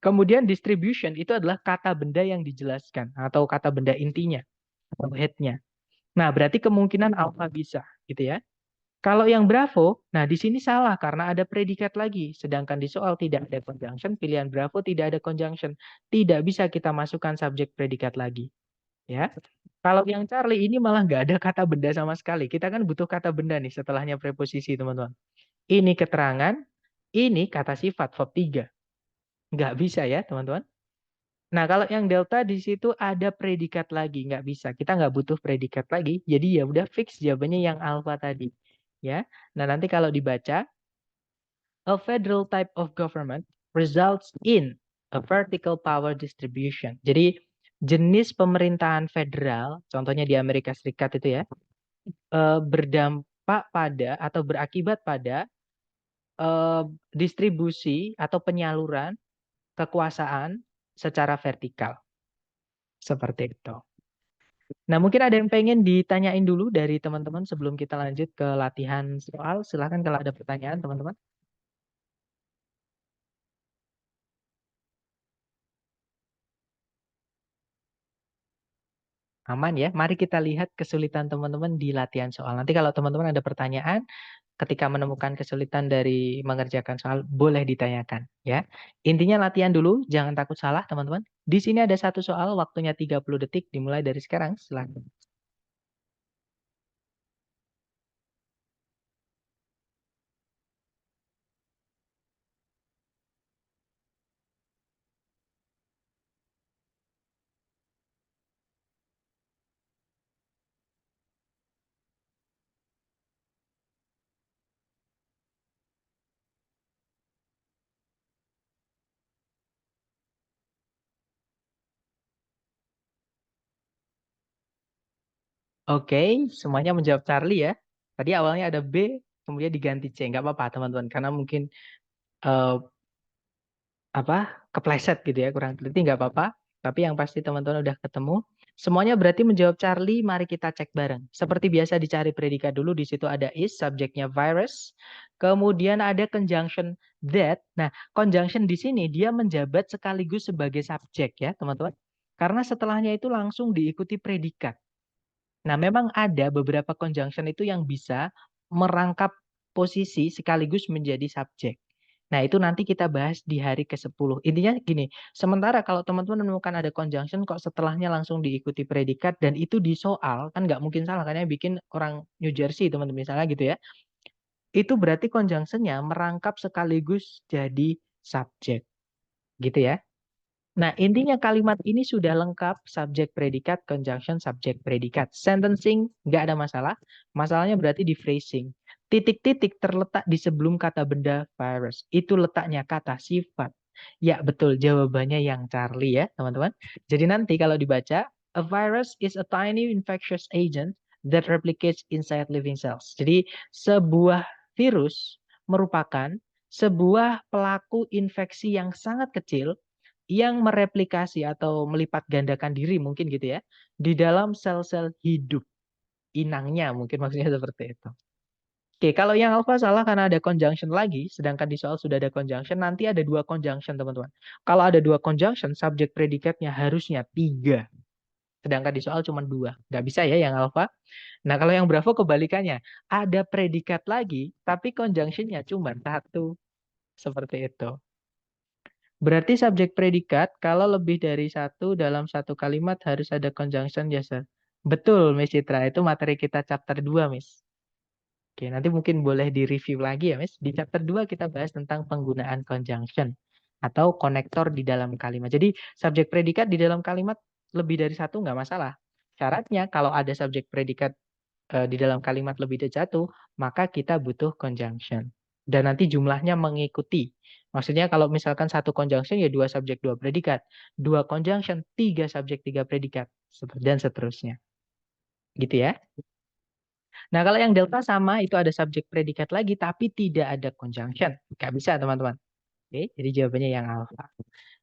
Kemudian distribution itu adalah kata benda yang dijelaskan atau kata benda intinya atau head-nya. Nah, berarti kemungkinan alpha bisa gitu ya. Kalau yang Bravo, nah di sini salah karena ada predikat lagi. Sedangkan di soal tidak ada conjunction, pilihan Bravo tidak ada conjunction. Tidak bisa kita masukkan subjek predikat lagi. Ya. Kalau yang Charlie ini malah nggak ada kata benda sama sekali. Kita kan butuh kata benda nih setelahnya preposisi, teman-teman. Ini keterangan, ini kata sifat, verb 3. Nggak bisa ya, teman-teman. Nah, kalau yang delta di situ ada predikat lagi, nggak bisa. Kita nggak butuh predikat lagi, jadi ya udah fix jawabannya yang alpha tadi. Ya. Nah, nanti kalau dibaca, a federal type of government results in a vertical power distribution. Jadi jenis pemerintahan federal, contohnya di Amerika Serikat itu ya, berdampak pada atau berakibat pada distribusi atau penyaluran kekuasaan secara vertikal. Seperti itu. Nah, mungkin ada yang pengen ditanyain dulu dari teman-teman sebelum kita lanjut ke latihan soal. Silahkan kalau ada pertanyaan, teman-teman. Aman ya. Mari kita lihat kesulitan teman-teman di latihan soal. Nanti kalau teman-teman ada pertanyaan, ketika menemukan kesulitan dari mengerjakan soal, boleh ditanyakan ya. Intinya latihan dulu, jangan takut salah teman-teman. Di sini ada satu soal, waktunya 30 detik, dimulai dari sekarang. Silahkan. Oke, semuanya menjawab Charlie ya. Tadi awalnya ada B, kemudian diganti C. Nggak apa-apa teman-teman, karena mungkin eh, kepleset gitu ya, kurang teliti nggak apa-apa. Tapi yang pasti teman-teman udah ketemu. Semuanya berarti menjawab Charlie. Mari kita cek bareng. Seperti biasa dicari predikat dulu. Di situ ada is, subjeknya virus. Kemudian ada conjunction that. Nah, conjunction di sini dia menjabat sekaligus sebagai subjek ya, teman-teman. Karena setelahnya itu langsung diikuti predikat. Nah, memang ada beberapa conjunction itu yang bisa merangkap posisi sekaligus menjadi subjek. Nah, itu nanti kita bahas di hari ke-10. Intinya gini, sementara kalau teman-teman menemukan ada conjunction kok setelahnya langsung diikuti predikat dan itu di soal, kan nggak mungkin salah, karena yang bikin orang New Jersey, teman-teman misalnya gitu ya. Itu berarti conjunction-nya merangkap sekaligus jadi subjek. Gitu ya. Nah, intinya kalimat ini sudah lengkap, subjek predikat, conjunction, subjek predikat. Sentencing, nggak ada masalah. Masalahnya berarti di phrasing. Titik-titik terletak di sebelum kata benda virus. Itu letaknya kata sifat. Ya, betul. Jawabannya yang Charlie ya, teman-teman. Jadi nanti kalau dibaca, a virus is a tiny infectious agent that replicates inside living cells. Jadi, sebuah virus merupakan sebuah pelaku infeksi yang sangat kecil yang mereplikasi atau melipat gandakan diri mungkin gitu ya di dalam sel-sel hidup inangnya mungkin maksudnya seperti itu. Oke, kalau yang alpha salah karena ada conjunction lagi, sedangkan di soal sudah ada conjunction, nanti ada dua conjunction teman-teman. Kalau ada dua conjunction, subjek predikatnya harusnya 3. Sedangkan di soal cuma 2. Nggak bisa ya yang alpha. Nah, kalau yang bravo kebalikannya. Ada predikat lagi, tapi conjunctionnya cuma 1. Seperti itu. Berarti subjek predikat kalau lebih dari satu dalam satu kalimat harus ada conjunction ya, Sir. Betul, Miss Citra. Itu materi kita chapter 2, Miss. Oke, nanti mungkin boleh di-review lagi ya, Miss. Di chapter 2 kita bahas tentang penggunaan conjunction atau konektor di dalam kalimat. Jadi, subjek predikat di dalam kalimat lebih dari satu nggak masalah. Syaratnya kalau ada subjek predikat di dalam kalimat lebih dari satu, maka kita butuh conjunction. Dan nanti jumlahnya mengikuti. Maksudnya kalau misalkan satu conjunction ya dua subjek dua predikat. Dua conjunction tiga subjek tiga predikat. Dan seterusnya. Gitu ya. Nah kalau yang delta sama itu ada subjek predikat lagi tapi tidak ada conjunction. Nggak bisa teman-teman. Oke, jadi jawabannya yang alpha.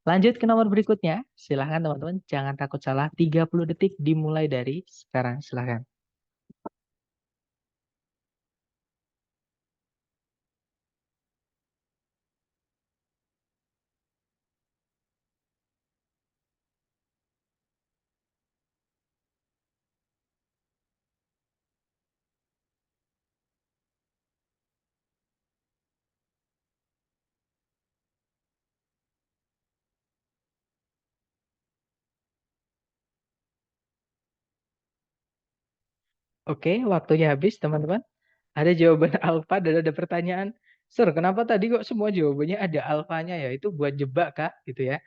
Lanjut ke nomor berikutnya. Silahkan teman-teman. Jangan takut salah. 30 detik dimulai dari sekarang. Silahkan. Oke, waktunya habis teman-teman. Ada jawaban alfa dan ada pertanyaan, Sir, kenapa tadi kok semua jawabannya ada alfanya ya? Itu buat jebak kah? Gitu ya.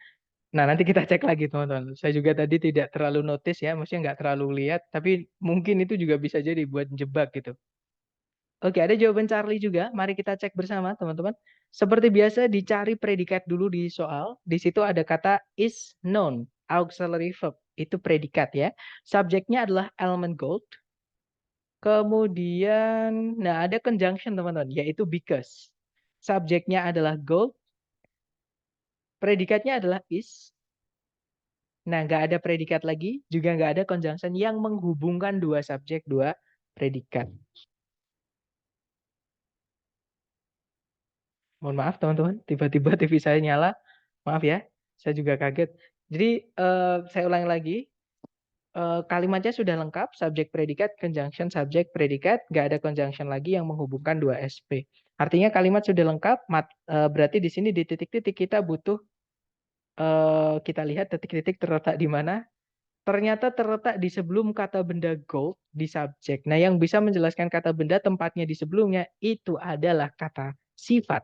Nah, nanti kita cek lagi teman-teman. Saya juga tadi tidak terlalu notice ya, maksudnya nggak terlalu lihat, tapi mungkin itu juga bisa jadi buat jebak gitu. Oke, ada jawaban Charlie juga. Mari kita cek bersama teman-teman. Seperti biasa dicari predikat dulu di soal. Di situ ada kata is known, auxiliary verb. Itu predikat ya. Subjeknya adalah element gold. Kemudian, nah ada conjunction teman-teman, yaitu because. Subjeknya adalah gold, predikatnya adalah is. Nah, nggak ada predikat lagi, juga nggak ada conjunction yang menghubungkan dua subjek, dua predikat. Mohon maaf teman-teman, tiba-tiba TV saya nyala. Maaf ya, saya juga kaget. Jadi, saya ulangi lagi. Kalimatnya sudah lengkap, subjek predikat, conjunction subjek predikat, nggak ada conjunction lagi yang menghubungkan dua SP. Artinya kalimat sudah lengkap, berarti di sini di titik-titik kita butuh kita lihat titik-titik terletak di mana. Ternyata terletak di sebelum kata benda gold di subjek. Nah, yang bisa menjelaskan kata benda tempatnya di sebelumnya itu adalah kata sifat.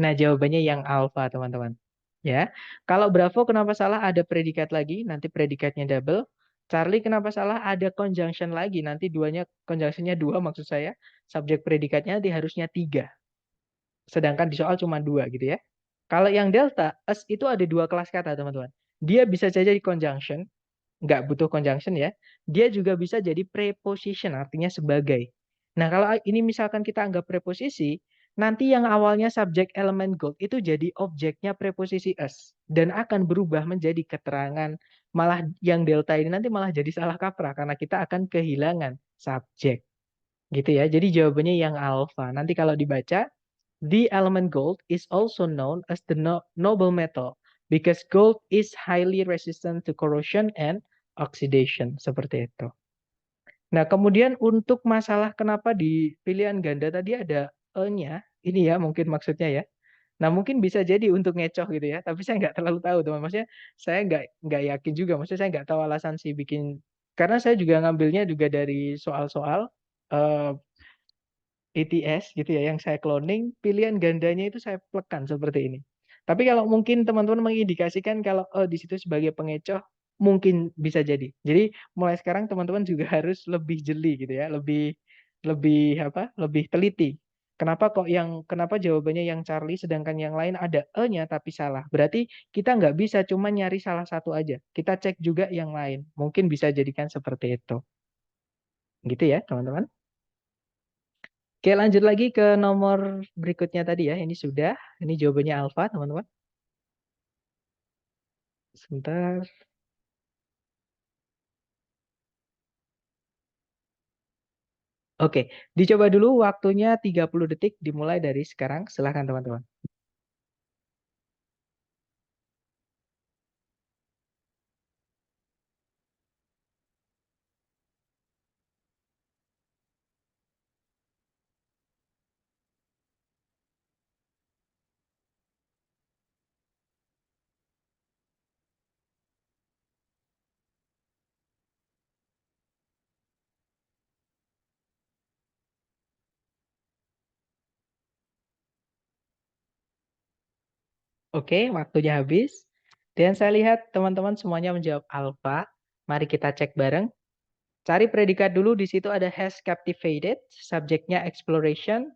Nah, jawabannya yang alfa, teman-teman. Ya. Kalau Bravo kenapa salah ada predikat lagi, nanti predikatnya double. Charlie kenapa salah ada conjunction lagi, nanti duanya conjunctionnya dua maksud saya. Subjek predikatnya nanti harusnya tiga. Sedangkan di soal cuma dua gitu ya. Kalau yang delta, as itu ada dua kelas kata teman-teman. Dia bisa saja di conjunction, nggak butuh conjunction ya. Dia juga bisa jadi preposition, artinya sebagai. Nah kalau ini misalkan kita anggap preposisi, nanti yang awalnya subjek elemen gold itu jadi objeknya preposisi as. Dan akan berubah menjadi keterangan. Malah yang delta ini nanti malah jadi salah kaprah, karena kita akan kehilangan subjek. Gitu ya, jadi jawabannya yang alpha. Nanti kalau dibaca, the element gold is also known as the noble metal because gold is highly resistant to corrosion and oxidation. Seperti itu. Nah, kemudian untuk masalah kenapa di pilihan ganda tadi ada E-nya, ini ya mungkin maksudnya ya. Nah, mungkin bisa jadi untuk ngecoh gitu ya, tapi saya nggak terlalu tahu teman. Maksudnya saya nggak yakin juga, maksudnya saya nggak tahu alasan sih bikin, karena saya juga ngambilnya juga dari soal-soal eh, ETS gitu ya yang saya cloning, pilihan gandanya itu saya plekan seperti ini. Tapi kalau mungkin teman-teman mengindikasikan kalau oh di situ sebagai pengecoh, mungkin bisa jadi. Jadi mulai sekarang teman-teman juga harus lebih jeli gitu ya, lebih lebih apa? Lebih teliti. Kenapa jawabannya yang Charlie sedangkan yang lain ada E-nya tapi salah. Berarti kita nggak bisa cuma nyari salah satu aja. Kita cek juga yang lain. Mungkin bisa jadikan seperti itu. Gitu ya, teman-teman. Oke, lanjut lagi ke nomor berikutnya tadi ya. Ini sudah. Ini jawabannya alfa, teman-teman. Sebentar. Oke, dicoba dulu waktunya 30 detik dimulai dari sekarang. Silahkan, teman-teman. Oke, waktunya habis. Dan saya lihat teman-teman semuanya menjawab alpha. Mari kita cek bareng. Cari predikat dulu, di situ ada has captivated, subjeknya exploration,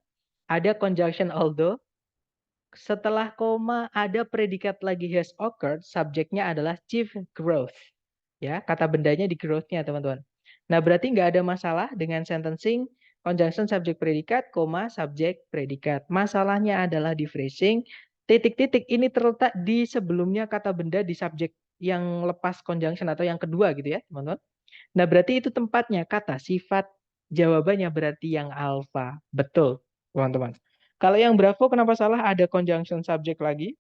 ada conjunction although, setelah koma ada predikat lagi has occurred, subjeknya adalah chief growth. Ya, kata bendanya di growth-nya, teman-teman. Nah, berarti nggak ada masalah dengan sentencing conjunction subjek predikat, koma subjek predikat. Masalahnya adalah di phrasing, titik-titik ini terletak di sebelumnya kata benda di subjek yang lepas conjunction atau yang kedua gitu ya, teman-teman. Nah, berarti itu tempatnya kata sifat, jawabannya berarti yang alfa. Betul, teman-teman. Kalau yang Bravo kenapa salah ada conjunction subject lagi?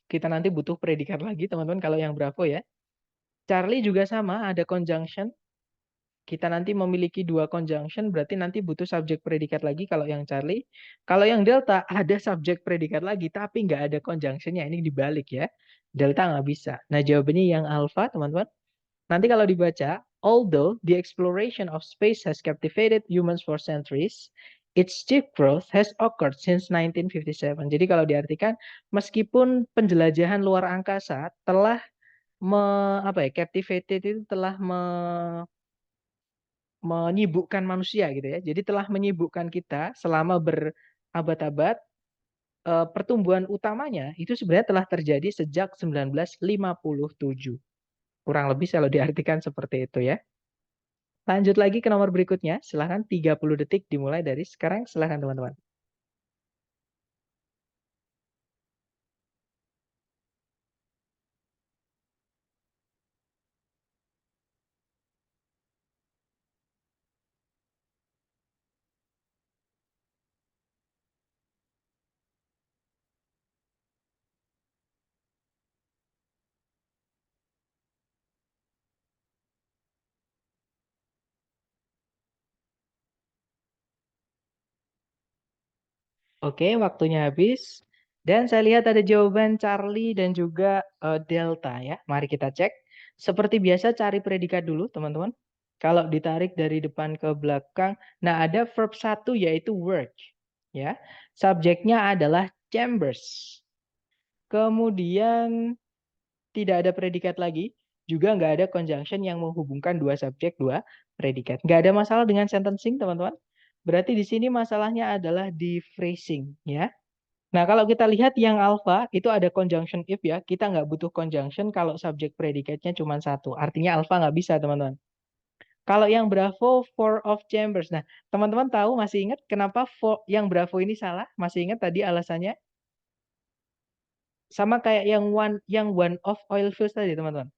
Kita nanti butuh predikat lagi, teman-teman, kalau yang Bravo ya. Charlie juga sama, ada conjunction. Kita nanti memiliki dua conjunction, berarti nanti butuh subjek predikat lagi kalau yang Charlie. Kalau yang Delta, ada subjek predikat lagi, tapi nggak ada conjunctionnya. Ini dibalik ya. Delta nggak bisa. Nah, jawabannya yang alpha, teman-teman. Nanti kalau dibaca, although the exploration of space has captivated humans for centuries, its chief growth has occurred since 1957. Jadi kalau diartikan, meskipun penjelajahan luar angkasa telah captivated itu telah menyibukkan manusia gitu ya. Jadi telah menyibukkan kita selama berabad-abad. Pertumbuhan utamanya itu sebenarnya telah terjadi sejak 1957. Kurang lebih kalau diartikan seperti itu ya. Lanjut lagi ke nomor berikutnya. Silahkan 30 detik dimulai dari sekarang. Silahkan teman-teman. Oke, waktunya habis. Dan saya lihat ada jawaban Charlie dan juga Delta ya. Mari kita cek. Seperti biasa cari predikat dulu teman-teman. Kalau ditarik dari depan ke belakang. Nah, ada verb satu yaitu work. Ya. Subjeknya adalah chambers. Kemudian tidak ada predikat lagi. Juga nggak ada conjunction yang menghubungkan dua subjek, dua predikat. Nggak ada masalah dengan sentencing, teman-teman. Berarti di sini masalahnya adalah di phrasing, ya. Nah, kalau kita lihat yang alpha, itu ada conjunction if ya. Kita nggak butuh conjunction kalau subjek predikatnya cuma satu. Artinya alpha nggak bisa, teman-teman. Kalau yang bravo, four of chambers. Nah, teman-teman tahu, masih ingat kenapa yang bravo ini salah? Masih ingat tadi alasannya? Sama kayak yang one of oil fields tadi, teman-teman.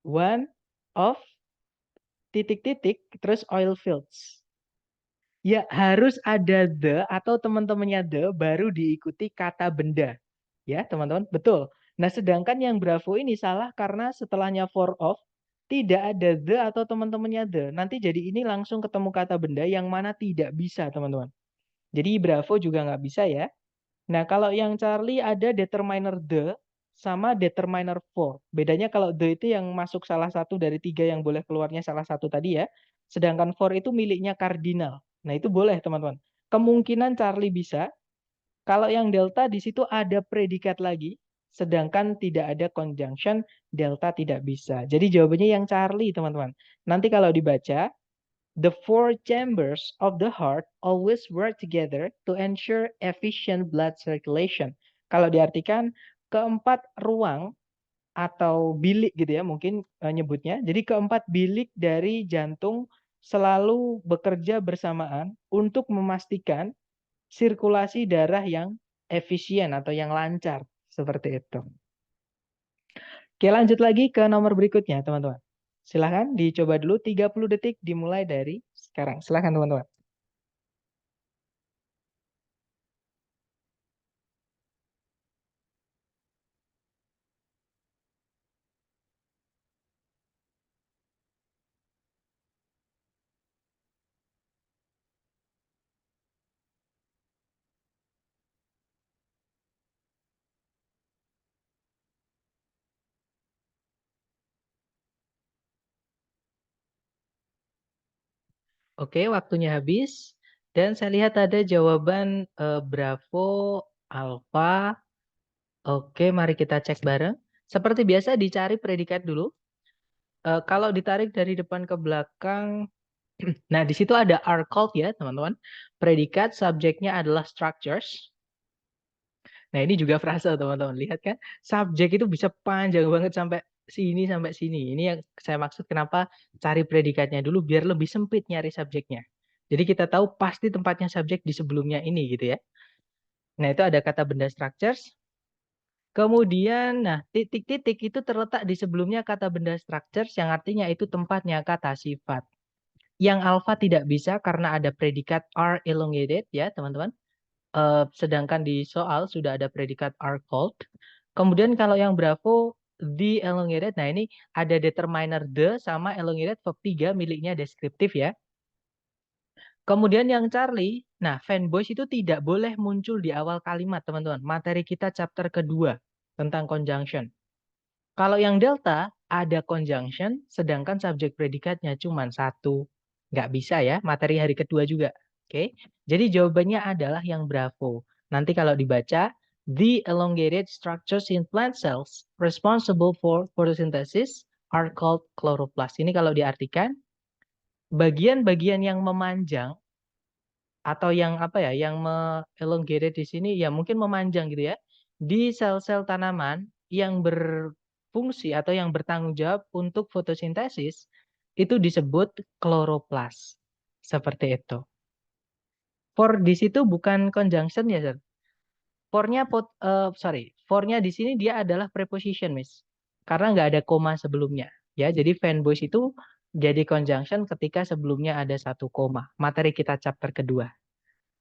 One of titik-titik terus oil fields. Ya, harus ada the atau teman-temannya the baru diikuti kata benda. Ya, teman-teman, betul. Nah, sedangkan yang Bravo ini salah karena setelahnya for of tidak ada the atau teman-temannya the. Nanti jadi ini langsung ketemu kata benda yang mana tidak bisa, teman-teman. Jadi Bravo juga nggak bisa ya. Nah, kalau yang Charlie ada determiner the sama determiner for. Bedanya kalau the itu yang masuk salah satu dari tiga yang boleh keluarnya salah satu tadi ya. Sedangkan for itu miliknya kardinal. Nah, itu boleh teman-teman. Kemungkinan Charlie bisa. Kalau yang delta di situ ada predikat lagi. Sedangkan tidak ada conjunction, delta tidak bisa. Jadi jawabannya yang Charlie teman-teman. Nanti kalau dibaca, the four chambers of the heart always work together to ensure efficient blood circulation. Kalau diartikan, keempat ruang atau bilik gitu ya mungkin nyebutnya. Jadi keempat bilik dari jantung selalu bekerja bersamaan untuk memastikan sirkulasi darah yang efisien atau yang lancar. Seperti itu. Oke, lanjut lagi ke nomor berikutnya, teman-teman. Silahkan dicoba dulu 30 detik dimulai dari sekarang. Silahkan, teman-teman. Oke, waktunya habis. Dan saya lihat ada jawaban Bravo, Alpha, Oke, mari kita cek bareng. Seperti biasa dicari predikat dulu. Kalau ditarik dari depan ke belakang, nah di situ ada are called ya teman-teman. Predikat subjeknya adalah structures. Nah ini juga frasa teman-teman. Lihat kan, subjek itu bisa panjang banget sampai sini. Ini yang saya maksud kenapa cari predikatnya dulu biar lebih sempit nyari subjeknya. Jadi kita tahu pasti tempatnya subjek di sebelumnya ini gitu ya. Nah itu ada kata benda structures. Kemudian, nah titik-titik itu terletak di sebelumnya kata benda structures yang artinya itu tempatnya kata sifat. Yang alpha tidak bisa karena ada predikat are elongated ya teman-teman. Sedangkan di soal sudah ada predikat are called. Kemudian kalau yang Bravo the elongated, nah ini ada determiner the sama elongated verb 3 miliknya deskriptif ya. Kemudian yang Charlie, nah fanboys itu tidak boleh muncul di awal kalimat teman-teman. Materi kita chapter kedua tentang conjunction. Kalau yang Delta ada conjunction, sedangkan subjek predikatnya cuma satu. Nggak bisa ya, materi hari kedua juga. Oke, jadi jawabannya adalah yang Bravo. Nanti kalau dibaca, the elongated structures in plant cells responsible for photosynthesis are called chloroplast. Ini kalau diartikan, bagian-bagian yang memanjang atau yang apa ya, yang elongated di sini ya mungkin memanjang gitu ya. Di sel-sel tanaman yang berfungsi atau yang bertanggung jawab untuk fotosintesis itu disebut kloroplas. Seperti itu. For di situ bukan conjunction ya, Sir. For-nya di sini dia adalah preposition, Miss. Karena nggak ada koma sebelumnya. Ya, jadi fanboys itu jadi conjunction ketika sebelumnya ada satu koma. Materi kita chapter kedua.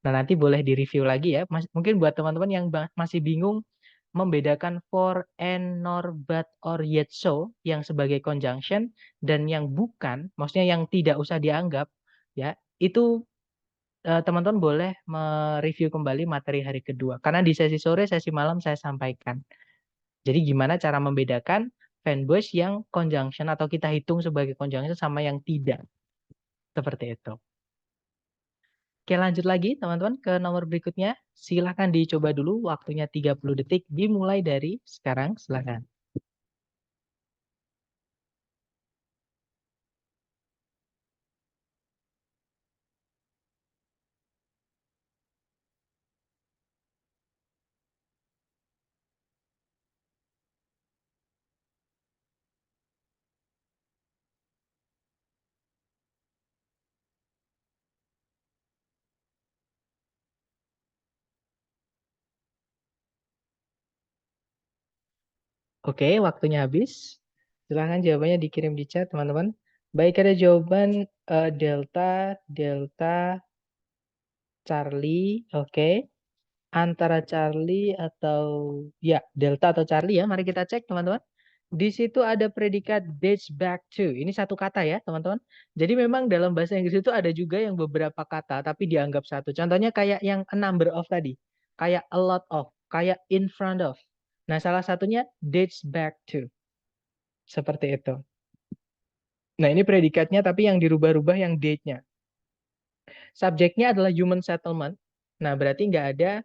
Nah, nanti boleh di-review lagi ya. Mungkin buat teman-teman yang masih bingung membedakan for, and, nor, but, or, yet, so yang sebagai conjunction dan yang bukan, maksudnya yang tidak usah dianggap, ya, itu teman-teman boleh mereview kembali materi hari kedua. Karena di sesi sore, sesi malam saya sampaikan. Jadi gimana cara membedakan fanboys yang conjunction atau kita hitung sebagai conjunction sama yang tidak. Seperti itu. Oke, lanjut lagi teman-teman ke nomor berikutnya. Silahkan dicoba dulu, waktunya 30 detik, dimulai dari sekarang, silahkan. Oke, waktunya habis. Silahkan jawabannya dikirim di chat, teman-teman. Baik, ada jawaban Delta, Delta, Charlie, oke. Antara Charlie atau, ya, Delta atau Charlie ya, mari kita cek, teman-teman. Di situ ada predikat dates back to. Ini satu kata ya, teman-teman. Jadi memang dalam bahasa Inggris itu ada juga yang beberapa kata, tapi dianggap satu. Contohnya kayak yang a number of tadi. Kayak a lot of, kayak in front of. Nah, salah satunya dates back to. Seperti itu. Nah, ini predikatnya tapi yang dirubah-rubah yang date-nya. Subjeknya adalah human settlement. Nah, berarti nggak ada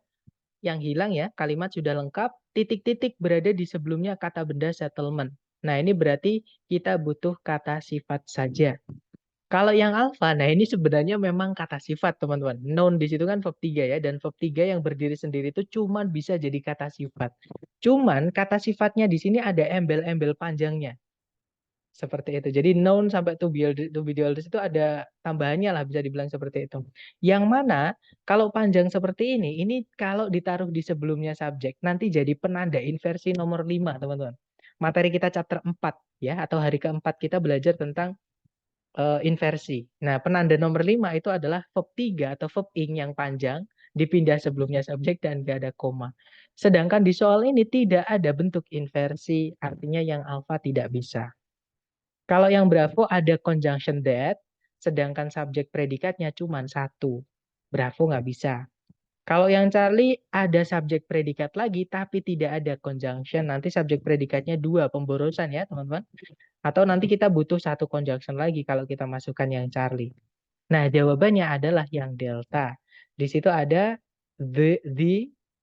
yang hilang ya. Kalimat sudah lengkap. Titik-titik berada di sebelumnya kata benda settlement. Nah, ini berarti kita butuh kata sifat saja. Kalau yang alpha, nah ini sebenarnya memang kata sifat, teman-teman. Noun di situ kan verb 3 ya, dan verb 3 yang berdiri sendiri itu cuman bisa jadi kata sifat. Cuman kata sifatnya di sini ada embel-embel panjangnya. Seperti itu. Jadi noun sampai to be the oldest itu ada tambahannya lah, bisa dibilang seperti itu. Yang mana kalau panjang seperti ini kalau ditaruh di sebelumnya subjek, nanti jadi penanda inversi nomor 5, teman-teman. Materi kita chapter 4 ya, atau hari keempat kita belajar tentang inversi. Nah, penanda nomor 5 itu adalah verb 3 atau verb ing yang panjang, dipindah sebelumnya subjek dan gak ada koma. Sedangkan di soal ini tidak ada bentuk inversi, artinya yang alfa tidak bisa. Kalau yang Bravo ada conjunction that, sedangkan subjek predikatnya cuma satu. Bravo nggak bisa. Kalau yang Charlie ada subjek predikat lagi, tapi tidak ada conjunction. Nanti subjek predikatnya dua, pemborosan ya teman-teman. Atau nanti kita butuh satu conjunction lagi kalau kita masukkan yang Charlie. Nah, jawabannya adalah yang Delta. Di situ ada the,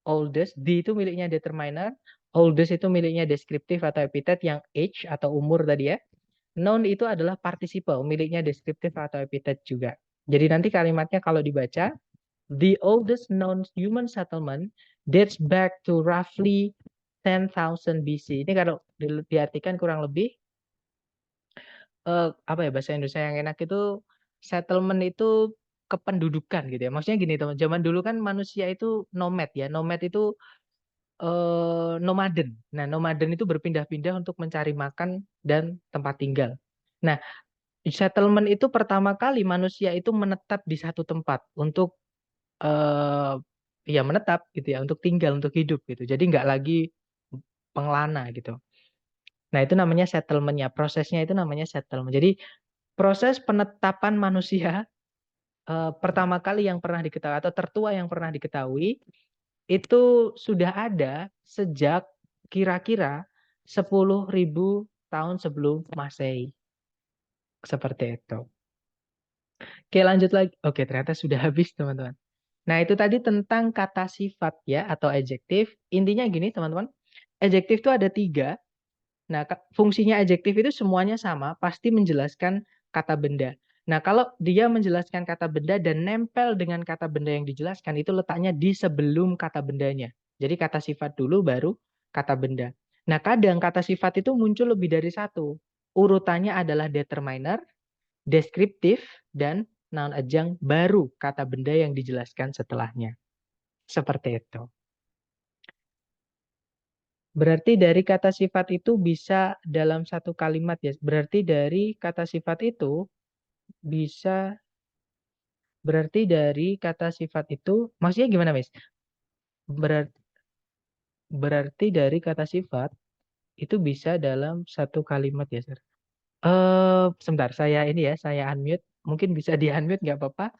oldest, D itu miliknya determiner, oldest itu miliknya deskriptif atau epithet yang age atau umur tadi ya. Noun itu adalah participle, miliknya deskriptif atau epithet juga. Jadi nanti kalimatnya kalau dibaca, the oldest known human settlement dates back to roughly 10,000 BC. Ini kalau diartikan kurang lebih apa ya bahasa Indonesia yang enak itu settlement itu kependudukan gitu ya. Maksudnya gini teman, zaman dulu kan manusia itu nomad ya. Nomad itu nomaden. Nah, nomaden itu berpindah-pindah untuk mencari makan dan tempat tinggal. Nah, settlement itu pertama kali manusia itu menetap di satu tempat untuk eh ya menetap gitu ya, untuk tinggal, untuk hidup gitu. Jadi nggak lagi pengelana gitu. Nah, itu namanya settlementnya. Prosesnya itu namanya settlement. Jadi proses penetapan manusia pertama kali yang pernah diketahui atau tertua yang pernah diketahui itu sudah ada sejak kira-kira 10.000 tahun sebelum Masehi. Seperti itu. Oke, lanjut lagi. Oke, ternyata sudah habis, teman-teman. Nah, itu tadi tentang kata sifat ya, atau adjektif. Intinya gini, teman-teman. Adjektif itu ada 3. Nah, fungsinya adjektif itu semuanya sama, pasti menjelaskan kata benda. Nah, kalau dia menjelaskan kata benda dan nempel dengan kata benda yang dijelaskan, itu letaknya di sebelum kata bendanya. Jadi kata sifat dulu, baru kata benda. Nah, kadang kata sifat itu muncul lebih dari satu. Urutannya adalah determiner, deskriptif, dan noun adjunct, baru kata benda yang dijelaskan setelahnya. Seperti itu. Berarti dari kata sifat itu bisa dalam satu kalimat ya. Berarti dari kata sifat itu bisa, berarti dari kata sifat itu, maksudnya gimana, Miss? Berarti dari kata sifat itu bisa dalam satu kalimat ya, Sir. Sebentar, saya ini ya, saya unmute. Mungkin bisa di unmute nggak apa-apa.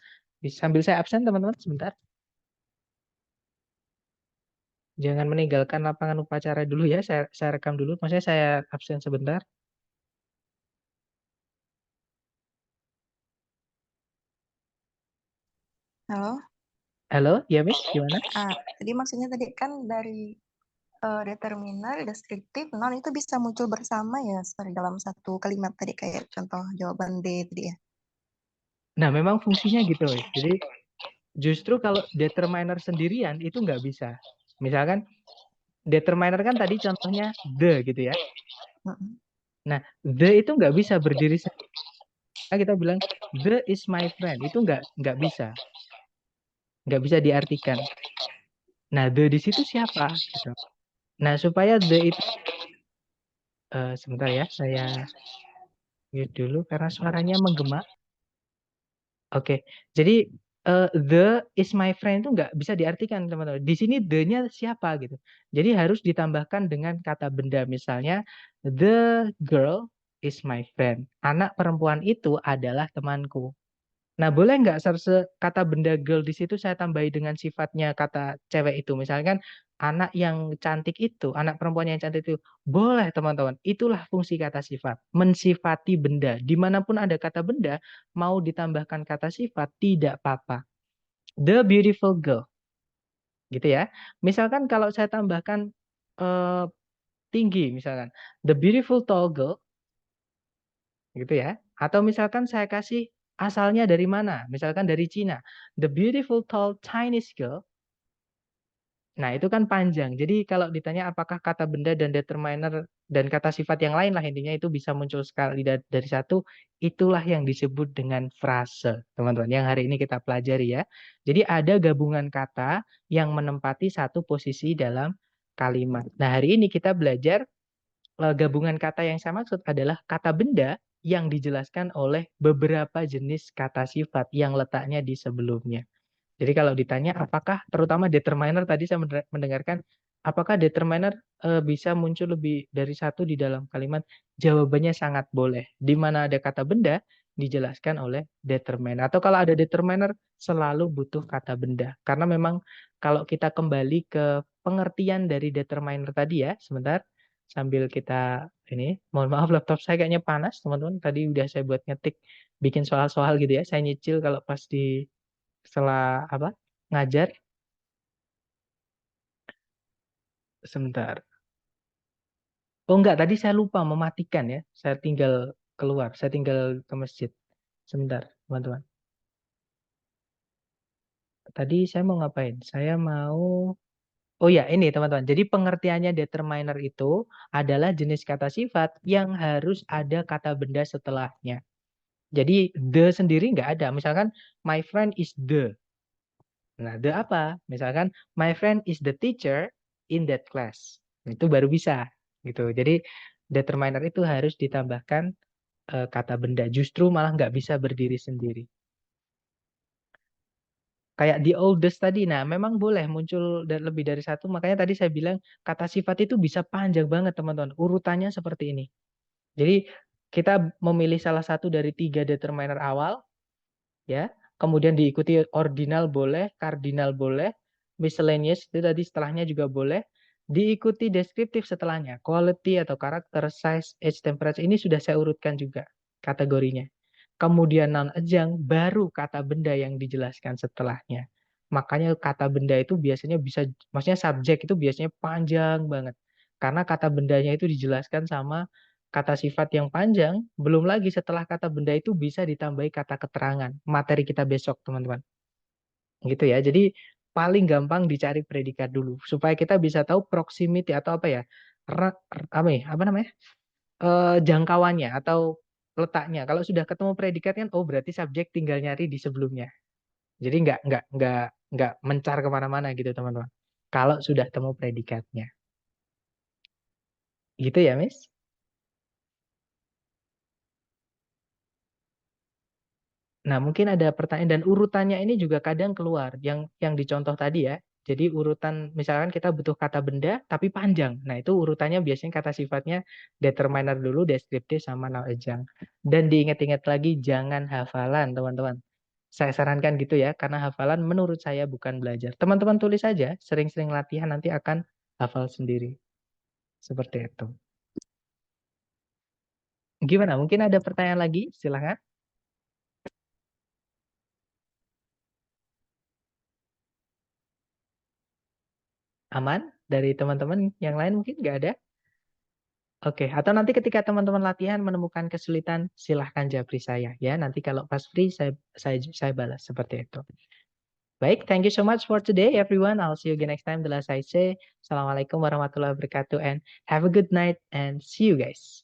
Sambil saya absen, teman-teman, sebentar. Jangan meninggalkan lapangan upacara dulu ya. Saya rekam dulu. Maksudnya saya absen sebentar. Halo, Halo, ya Miss, gimana? jadi maksudnya tadi kan dari determiner, deskriptif, non itu bisa muncul bersama ya, sorry, dalam satu kalimat tadi kayak contoh jawaban D tadi ya. Nah, memang fungsinya gitu, Miss. Jadi justru kalau determiner sendirian itu nggak bisa. Misalkan determiner kan tadi contohnya the gitu ya. Mm-mm. Nah, the itu nggak bisa berdiri sendiri. Kita bilang the is my friend itu nggak bisa, nggak bisa diartikan. Nah, the di situ siapa gitu. Nah, supaya the itu sebentar ya, saya mute dulu karena suaranya menggema. Oke, jadi the is my friend itu nggak bisa diartikan teman-teman. Di sini the-nya siapa gitu. Jadi harus ditambahkan dengan kata benda. Misalnya, the girl is my friend. Anak perempuan itu adalah temanku. Nah, boleh nggak kata benda girl di situ saya tambahi dengan sifatnya kata cewek itu. Misalkan anak yang cantik itu, anak perempuan yang cantik itu. Boleh teman-teman. Itulah fungsi kata sifat. Mensifati benda. Dimanapun ada kata benda, mau ditambahkan kata sifat, tidak apa-apa. The beautiful girl. Gitu ya. Misalkan kalau saya tambahkan eh, tinggi, misalkan. The beautiful tall girl. Gitu ya. Atau misalkan saya kasih asalnya dari mana? Misalkan dari Cina. The beautiful tall Chinese girl. Nah, itu kan panjang. Jadi kalau ditanya apakah kata benda dan determiner dan kata sifat yang lain lah intinya itu bisa muncul sekali dari satu, itulah yang disebut dengan frase, teman-teman, yang hari ini kita pelajari ya. Jadi ada gabungan kata yang menempati satu posisi dalam kalimat. Nah, hari ini kita belajar gabungan kata yang saya maksud adalah kata benda yang dijelaskan oleh beberapa jenis kata sifat yang letaknya di sebelumnya. Jadi kalau ditanya apakah terutama determiner tadi saya mendengarkan apakah determiner bisa muncul lebih dari satu di dalam kalimat? Jawabannya sangat boleh. Di mana ada kata benda dijelaskan oleh determiner. Atau kalau ada determiner selalu butuh kata benda. Karena memang kalau kita kembali ke pengertian dari determiner tadi ya, sebentar sambil kita ini, mohon maaf laptop saya kayaknya panas teman-teman. Tadi udah saya buat ngetik bikin soal-soal gitu ya. Saya nyicil kalau pas di setelah apa ngajar. Sebentar. Oh enggak, tadi saya lupa mematikan ya. Saya tinggal keluar, saya tinggal ke masjid. Sebentar, teman-teman. Tadi saya mau ngapain? Saya mau... Oh ya, ini teman-teman. Jadi pengertiannya determiner itu adalah jenis kata sifat yang harus ada kata benda setelahnya. Jadi the sendiri nggak ada. Misalkan my friend is the. Nah, the apa? Misalkan my friend is the teacher in that class. Itu baru bisa gitu. Jadi determiner itu harus ditambahkan kata benda. Justru malah nggak bisa berdiri sendiri. Kayak the oldest tadi, nah memang boleh muncul dan lebih dari satu. Makanya tadi saya bilang kata sifat itu bisa panjang banget teman-teman. Urutannya seperti ini. Jadi kita memilih salah satu dari tiga determiner awal, ya. Kemudian diikuti ordinal boleh, cardinal boleh, miscellaneous itu tadi setelahnya juga boleh. Diikuti deskriptif setelahnya, quality atau karakter, size, age, temperature ini sudah saya urutkan juga kategorinya. Kemudian non adjunct baru kata benda yang dijelaskan setelahnya. Makanya kata benda itu biasanya bisa, maksudnya subjek itu biasanya panjang banget. Karena kata bendanya itu dijelaskan sama kata sifat yang panjang, belum lagi setelah kata benda itu bisa ditambahi kata keterangan. Materi kita besok, teman-teman. Gitu ya. Jadi paling gampang dicari predikat dulu supaya kita bisa tahu proximity atau apa ya? Apa ya? Apa namanya? Jangkauannya atau letaknya. Kalau sudah ketemu predikat kan, oh berarti subjek tinggal nyari di sebelumnya. Jadi nggak mencar kemana-mana gitu teman-teman. Kalau sudah temu predikatnya, gitu ya, Miss. Nah, mungkin ada pertanyaan dan urutannya ini juga kadang keluar yang dicontoh tadi ya. Jadi urutan misalkan kita butuh kata benda tapi panjang. Nah, itu urutannya biasanya kata sifatnya determiner dulu, deskriptif sama noun adjunct. Dan diingat-ingat lagi jangan hafalan, teman-teman. Saya sarankan gitu ya, karena hafalan menurut saya bukan belajar. Teman-teman tulis saja, sering-sering latihan nanti akan hafal sendiri. Seperti itu. Gimana? Mungkin ada pertanyaan lagi? Silahkan. Aman? Dari teman-teman yang lain mungkin nggak ada? Oke, atau nanti ketika teman-teman latihan menemukan kesulitan, silahkan japri saya ya. Nanti kalau pas free saya balas seperti itu. Baik, thank you so much for today everyone. I'll see you again next time. The last I say, Assalamualaikum warahmatullahi wabarakatuh and have a good night and see you guys.